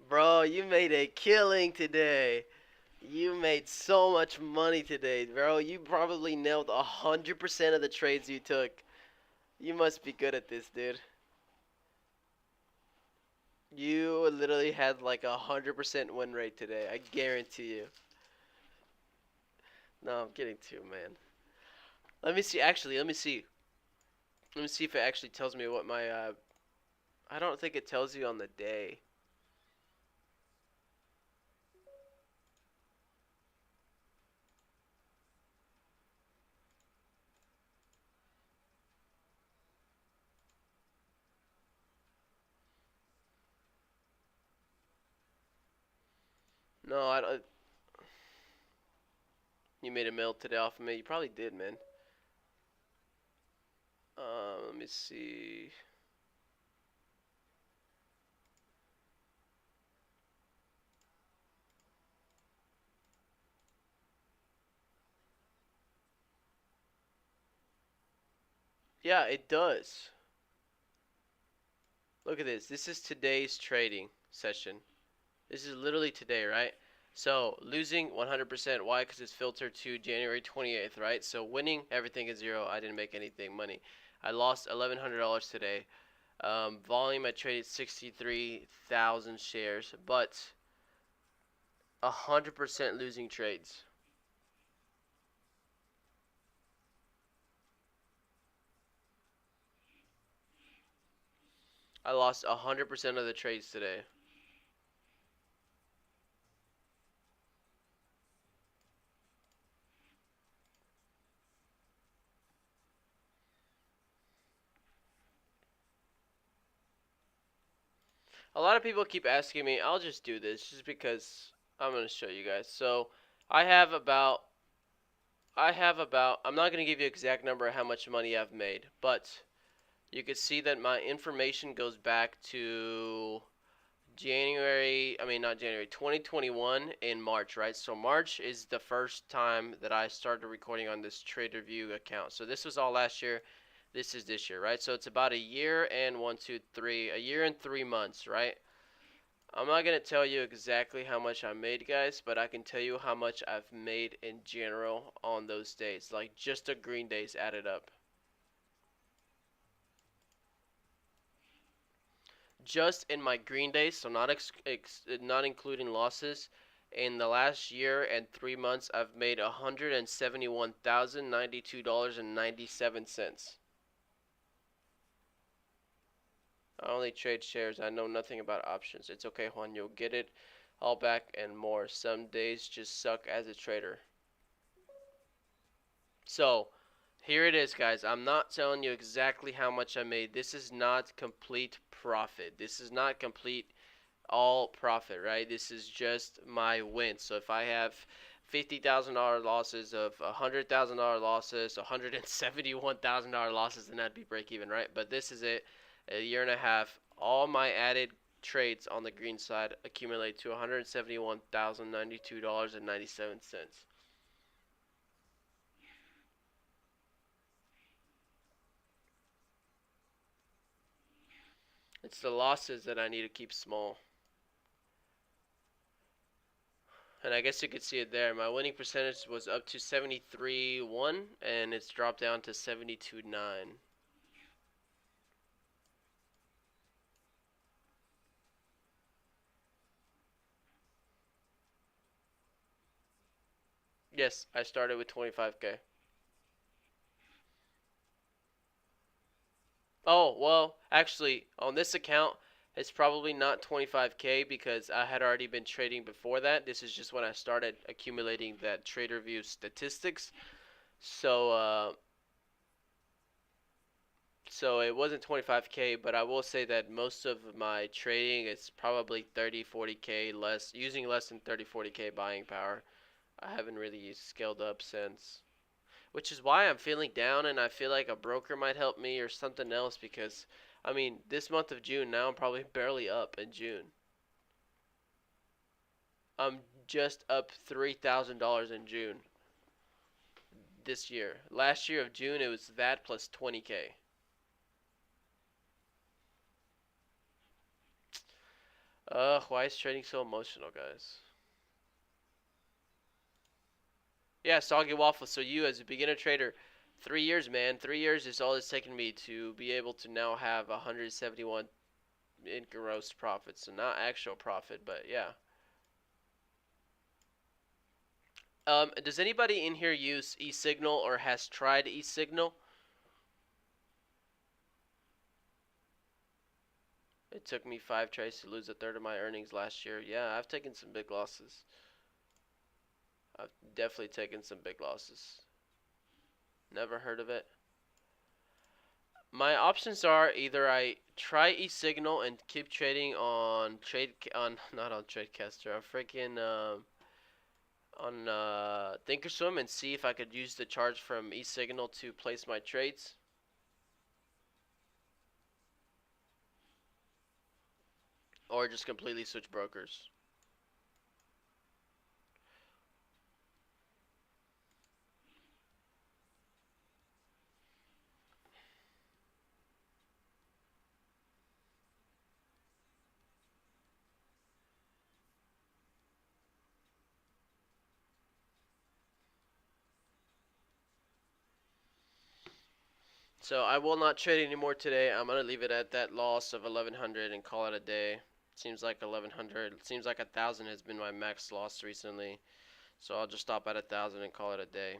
Bro, you made a killing today. You made so much money today, bro. You probably nailed 100% of the trades you took. You must be good at this, dude. You literally had like 100% win rate today. I guarantee you. No, I'm kidding too, man. Let me see. Actually, let me see. Let me see if it actually tells me what my. I don't think it tells you on the day. No, I don't. You made a mill today off of me. You probably did, man. Let me see. Yeah, it does. Look at this. This is today's trading session. This is literally today, right? So losing 100%. Why? Because it's filtered to January 28th, right? So winning, everything is zero. I didn't make anything money. I lost $1,100 today. Volume, I traded 63,000 shares, but 100% losing trades. I lost 100% of the trades today. A lot of people keep asking me. I'll just do this just because I'm going to show you guys. So I have about I'm not going to give you an exact number of how much money I've made, but you can see that my information goes back to January, I mean not January, 2021 in March, right? So March is the first time that I started recording on this TraderView account. So this was all last year. This is this year, right? So it's about a year and 3 months, right? I'm not going to tell you exactly how much I made, guys, but I can tell you how much I've made in general on those days. Like just the green days added up. Just in my green days, so not including losses, in the last year and 3 months, I've made $171,092.97. I only trade shares. I know nothing about options. It's okay, Juan. You'll get it all back and more. Some days just suck as a trader. So, here it is, guys. I'm not telling you exactly how much I made. This is not complete profit. This is not complete all profit, right? This is just my win. So if I have $50,000 losses, of $100,000 losses, $171,000 losses, then that'd be break even, right? But this is it. A year and a half, all my added trades on the green side accumulate to $171,092.97. It's the losses that I need to keep small. And I guess you could see it there. My winning percentage was up to 73.1, and it's dropped down to 72.9. Yes, I started with 25K. Oh, well, actually, on this account, it's probably not 25K because I had already been trading before that. This is just when I started accumulating that TraderView statistics. So, so it wasn't 25K, but I will say that most of my trading is probably 30, 40K less, using less than 30, 40K buying power. I haven't really scaled up since. Which is why I'm feeling down and I feel like a broker might help me or something else because, I mean, this month of June, now I'm probably barely up in June. I'm just up $3,000 in June this year. Last year of June, it was that 20K. Why is trading so emotional, guys? Yeah, soggy waffle. So you, as a beginner trader, 3 years, man. 3 years is all it's taken me to be able to now have 171 in gross profit. So not actual profit, but yeah. Does anybody in here use eSignal or has tried eSignal? It took me 5 trades to lose a third of my earnings last year. Yeah, I've taken some big losses. I've definitely taken some big losses. Never heard of it. My options are either I try eSignal and keep trading on trade on not on TradeCaster, on freaking on Thinkorswim and see if I could use the charge from eSignal to place my trades, or just completely switch brokers. So I will not trade anymore today. I'm gonna leave it at that loss of 1100 and call it a day. Seems like 1100. Seems like 1000 has been my max loss recently. So I'll just stop at 1000 and call it a day.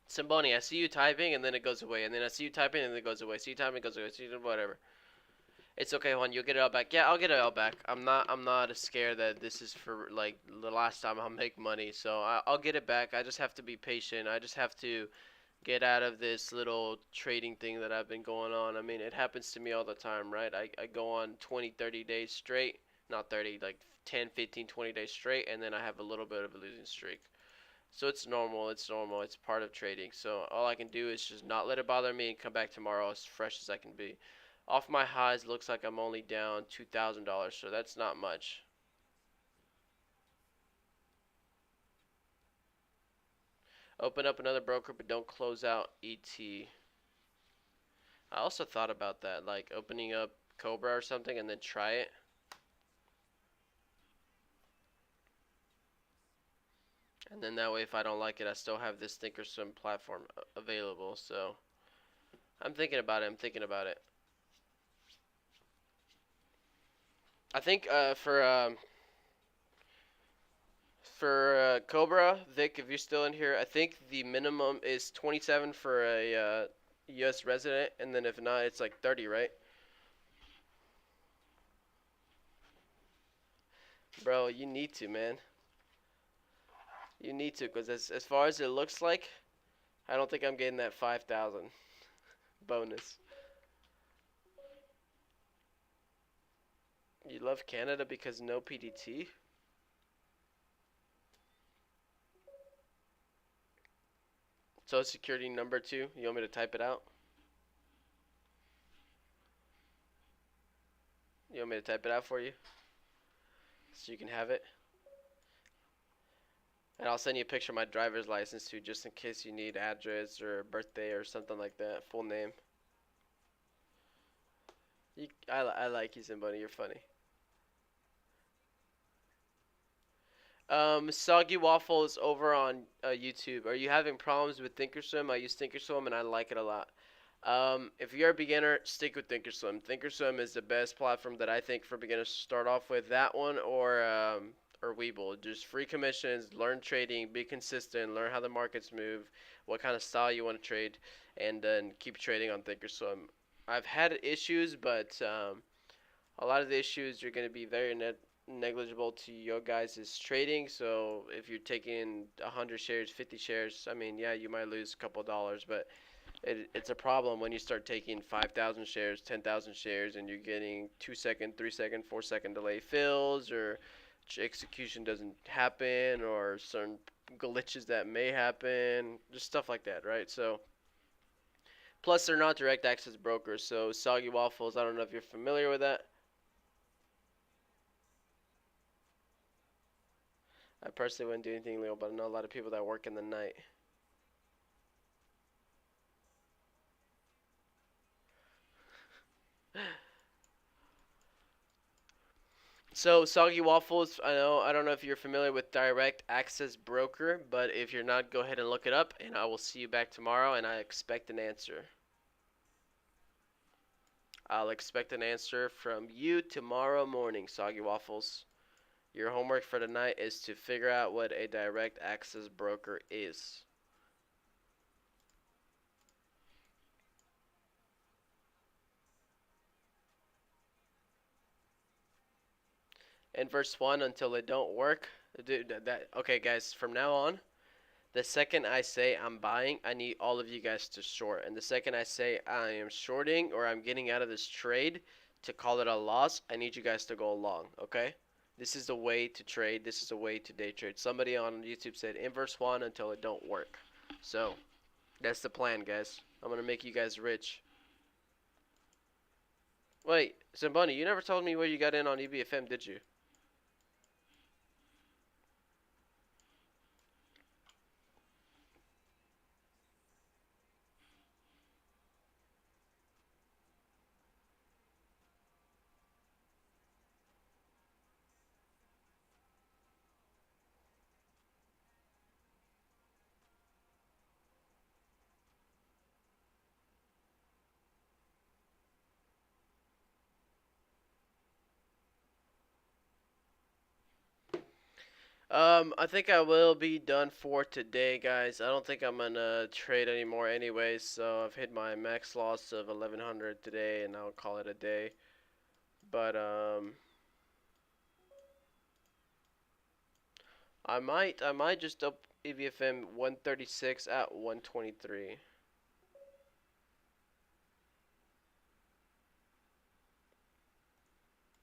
Simboni, I see you typing and then it goes away, and then I see you typing and then it goes away. See you typing, it goes away. See you whatever. It's okay, Juan. You'll get it all back. Yeah, I'll get it all back. I'm not scared that this is for like the last time I'll make money. So I'll get it back. I just have to be patient. I just have to get out of this little trading thing that I've been going on. I mean, it happens to me all the time, right? I go on 20, 30 days straight. Not 30, like 10, 15, 20 days straight, and then I have a little bit of a losing streak. So it's normal. It's normal. It's part of trading. So all I can do is just not let it bother me and come back tomorrow as fresh as I can be. Off my highs, looks like I'm only down $2,000, so that's not much. Open up another broker, but don't close out ET. I also thought about that, like opening up Cobra or something and then try it. And then that way, if I don't like it, I still have this Thinkorswim platform available. So I'm thinking about it. I'm thinking about it. I think for Cobra, Vic, if you're still in here, I think the minimum is 27 for a U.S. resident, and then if not, it's like 30, right? Bro, you need to, man. You need to, because as far as it looks like, I don't think I'm getting that 5,000 bonus. You love Canada because no PDT? Social security number 2. You want me to type it out? You want me to type it out for you? So you can have it? And I'll send you a picture of my driver's license too, just in case you need address or birthday or something like that. Full name. I like you, somebody. You're funny. Soggy Waffles over on YouTube. Are you having problems with Thinkorswim? I use Thinkorswim and I like it a lot. If you're a beginner, stick with Thinkorswim. Thinkorswim is the best platform that I think for beginners to start off with. That one or Webull. Just free commissions, learn trading, be consistent, learn how the markets move, what kind of style you want to trade, and then keep trading on Thinkorswim. I've had issues, but a lot of the issues are going to be very negligible to your guys' trading. So if you're taking 100 shares, 50 shares, I mean, yeah, you might lose a couple dollars, but it's a problem when you start taking 5,000 shares, 10,000 shares, and you're getting 2 second, 3 second, 4 second delay fills, or execution doesn't happen, or certain glitches that may happen, just stuff like that, right? So, plus they're not direct access brokers. So, Soggy Waffles, I don't know if you're familiar with that. I personally wouldn't do anything illegal, but I know a lot of people that work in the night. So Soggy Waffles, I don't know if you're familiar with Direct Access Broker, but if you're not, go ahead and look it up, and I will see you back tomorrow, and I expect an answer. I'll expect an answer from you tomorrow morning, Soggy Waffles. Your homework for tonight is to figure out what a direct access broker is. In verse 1 until it don't work. Okay, guys, from now on, the second I say I'm buying, I need all of you guys to short. And the second I say I am shorting or I'm getting out of this trade to call it a loss, I need you guys to go along, okay? This is the way to trade. This is the way to day trade. Somebody on YouTube said inverse 1 until it don't work. So, that's the plan, guys. I'm going to make you guys rich. Wait, Zamboni, you never told me where you got in on EBFM, did you? I think I will be done for today, guys. I don't think I'm gonna trade anymore anyways, so I've hit my max loss of 1100 today, and I'll call it a day. But, I might just up EVFM 136 at 123.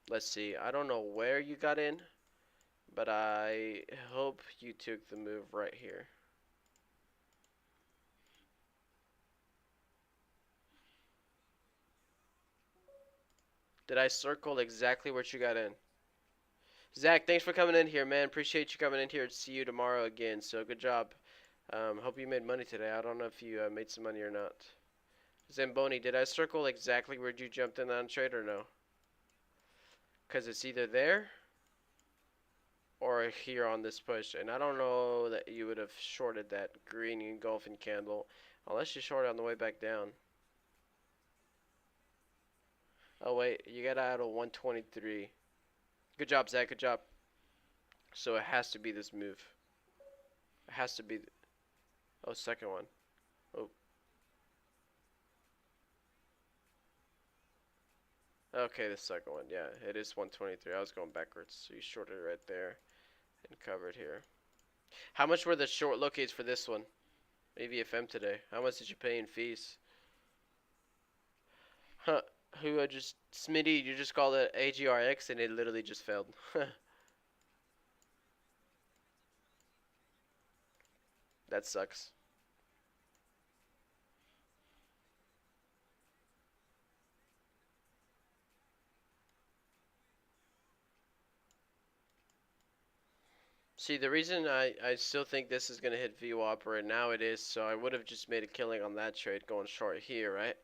Let's see. I don't know where you got in, but I hope you took the move right here. Did I circle exactly what you got in? Zach, thanks for coming in here, man. Appreciate you coming in here. See you tomorrow again. So good job. Hope you made money today. I don't know if you made some money or not. Zamboni, did I circle exactly where you jumped in on trade or no? Because it's either there or here on this push. And I don't know that you would have shorted that green engulfing candle unless you shorted on the way back down. Oh, wait. You got out of 123. Good job, Zach. Good job. So it has to be this move. It has to be. Oh, second one. Oh. Okay, the second one. Yeah, it is 123. I was going backwards. So you shorted it right there and covered here. How much were the short locates for this one? AVFM today. How much did you pay in fees? Huh. Who just Smitty? You just called it AGRX and it literally just failed. That sucks. See, the reason I still think this is gonna hit VWAP right now it is, so I would have just made a killing on that trade going short here, right?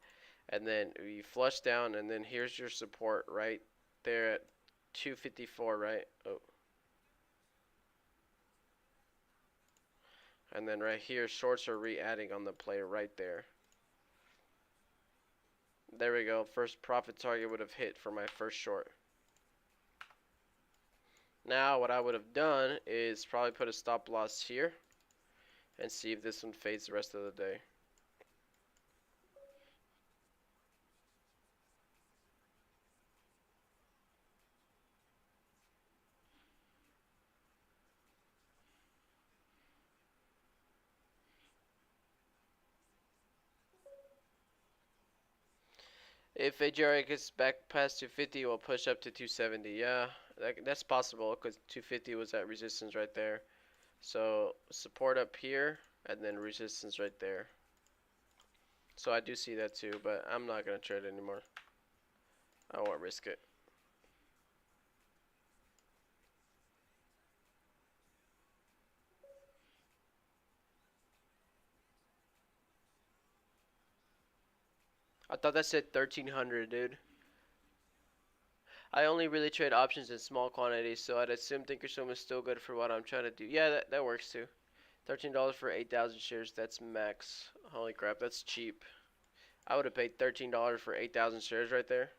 And then you flush down, and then here's your support right there at 254, right? Oh, and then right here, shorts are re-adding on the play right there. There we go. First profit target would have hit for my first short. Now what I would have done is probably put a stop loss here and see if this one fades the rest of the day. If AGR gets back past 250, we'll push up to 270. Yeah, that's possible because 250 was at resistance right there. So support up here and then resistance right there. So I do see that too, but I'm not going to trade anymore. I won't risk it. I thought that said 1300, dude. I only really trade options in small quantities, so I'd assume Thinkorswim is still good for what I'm trying to do. Yeah, that works too. $13 for 8,000 shares. That's max. Holy crap, that's cheap. I would have paid $13 for 8,000 shares right there.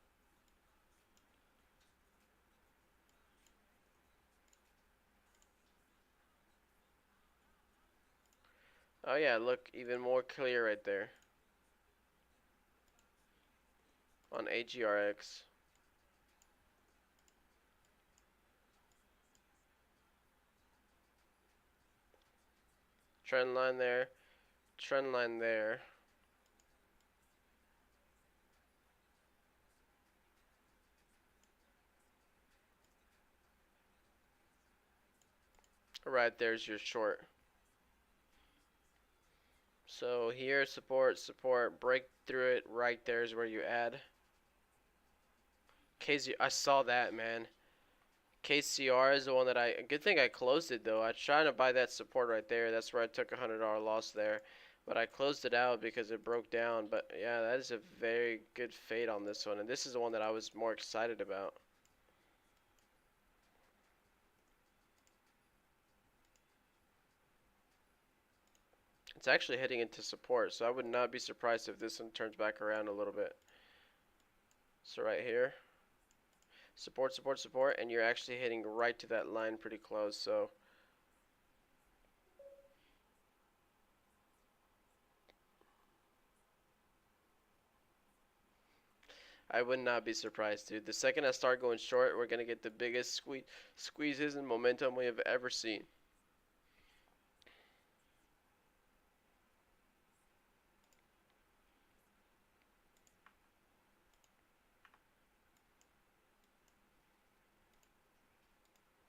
Oh yeah, look, even more clear right there on AGRX. Trend line there, trend line there. Right there's your short. So here, support, support, break through it. Right there's where you add. KZ, I saw that, man. KCR is the one that I. Good thing I closed it though. I was trying to buy that support right there. That's where I took $100 loss there, but I closed it out because it broke down. But yeah, that is a very good fade on this one, and this is the one that I was more excited about. It's actually heading into support, so I would not be surprised if this one turns back around a little bit. So right here, support, support, support, and you're actually hitting right to that line pretty close. So I would not be surprised, dude. The second I start going short, we're gonna get the biggest squeezes and momentum we have ever seen.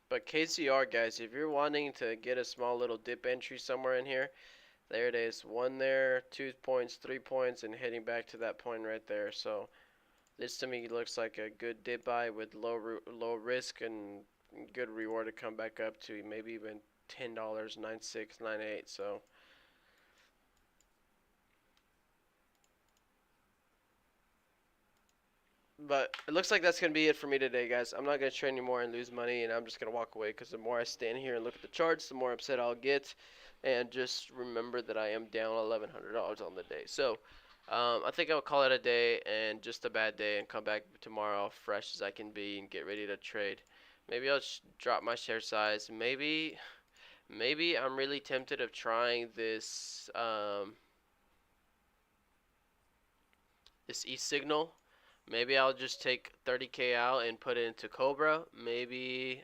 But KCR, guys, if you're wanting to get a small little dip entry somewhere in here, there it is. One there, 2 points, 3 points, and heading back to that point right there. So this to me looks like a good dip buy with low risk and good reward to come back up to maybe even $10, 9.6, 9.8. So but it looks like that's going to be it for me today, guys. I'm not going to trade anymore and lose money, and I'm just going to walk away because the more I stand here and look at the charts, the more upset I'll get. And just remember that I am down $1,100 on the day. So I think I'll call it a day and just a bad day and come back tomorrow fresh as I can be and get ready to trade. Maybe I'll drop my share size. Maybe I'm really tempted of trying this e-signal. Maybe I'll just take 30K out and put it into Cobra. Maybe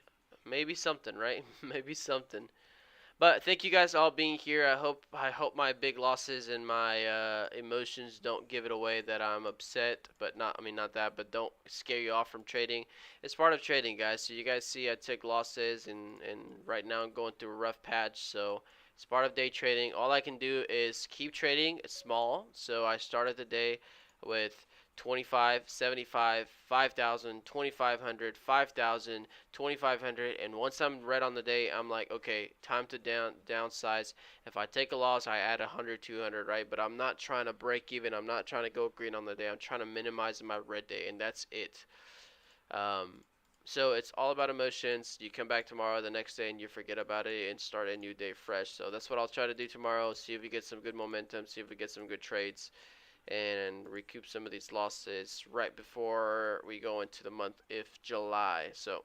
something, right? Maybe something. But thank you guys all being here. I hope my big losses and my emotions don't give it away that I'm upset, but not I mean not that, but don't scare you off from trading. It's part of trading, guys. So you guys see I took losses and right now I'm going through a rough patch, so it's part of day trading. All I can do is keep trading small. So I started the day with 25, 75, 5,000, 2,500, 5,000, 2,500, and once I'm red on the day, I'm like, okay, time to downsize. If I take a loss, I add 100, 200, right? But I'm not trying to break even. I'm not trying to go green on the day. I'm trying to minimize my red day, and that's it. Um, so it's all about emotions. You come back tomorrow, the next day, and you forget about it and start a new day fresh. So that's what I'll try to do tomorrow. See if we get some good momentum. See if we get some good trades and recoup some of these losses right before we go into the month of July. So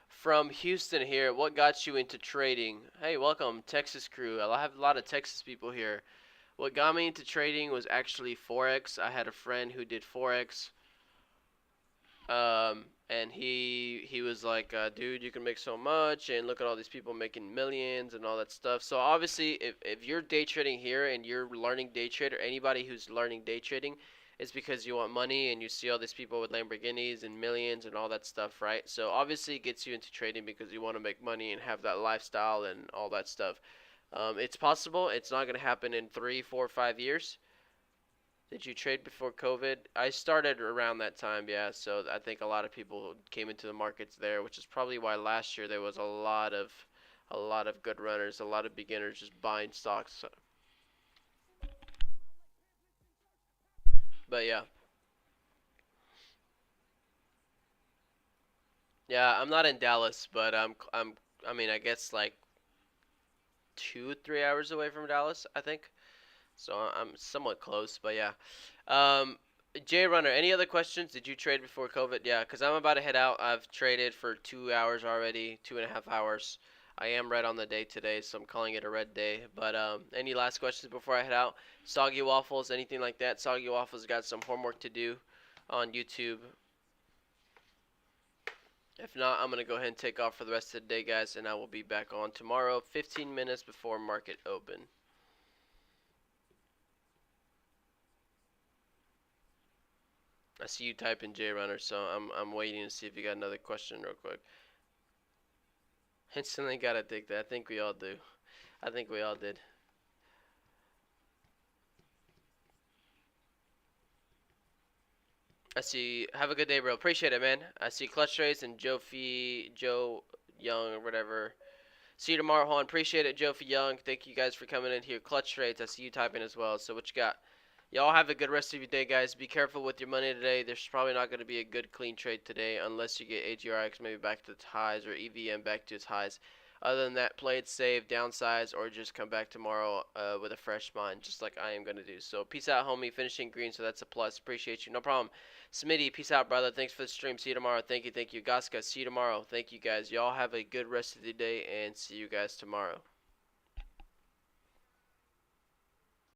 from Houston here, what got you into trading? Hey, welcome, Texas crew. I have a lot of Texas people here. What got me into trading was actually Forex. I had a friend who did Forex. And he was like, dude, you can make so much, and look at all these people making millions and all that stuff. So obviously, if you're day trading here and you're learning day trade, or anybody who's learning day trading, it's because you want money and you see all these people with Lamborghinis and millions and all that stuff, right? So obviously, it gets you into trading because you want to make money and have that lifestyle and all that stuff. It's possible. It's not going to happen in 3, 4, 5 years. Did you trade before COVID? I started around that time, yeah. So I think a lot of people came into the markets there, which is probably why last year there was A lot of good runners, a lot of beginners just buying stocks. But yeah, yeah, I'm not in Dallas, but I mean, I guess like 2, 3 hours away from Dallas, I think. So I'm somewhat close, but yeah. Um, Jay Runner, any other questions? Did you trade before COVID? Yeah, because I'm about to head out. I've traded for 2 hours already, 2.5 hours. I am red on the day today, so I'm calling it a red day. But any last questions before I head out? Soggy Waffles, anything like that? Soggy Waffles got some homework to do on YouTube. If not, I'm going to go ahead and take off for the rest of the day, guys, and I will be back on tomorrow, 15 minutes before market open. I see you typing J Runner, so I'm waiting to see if you got another question real quick. Instantly got addicted. I think we all do. I think we all did. I see. Have a good day, bro. Appreciate it, man. I see Clutch Trace and Joe Young or whatever. See you tomorrow, Juan. Appreciate it, Joe Young. Thank you guys for coming in here. Clutch Trades. I see you typing as well. So what you got? Y'all have a good rest of your day, guys. Be careful with your money today. There's probably not going to be a good clean trade today unless you get AGRX maybe back to its highs or EVM back to its highs. Other than that, play it safe, downsize, or just come back tomorrow with a fresh mind, just like I am going to do. So peace out, homie. Finishing green, so that's a plus. Appreciate you. No problem. Smitty, peace out, brother. Thanks for the stream. See you tomorrow. Thank you, thank you. Gaska, see you tomorrow. Thank you, guys. Y'all have a good rest of the day, and see you guys tomorrow.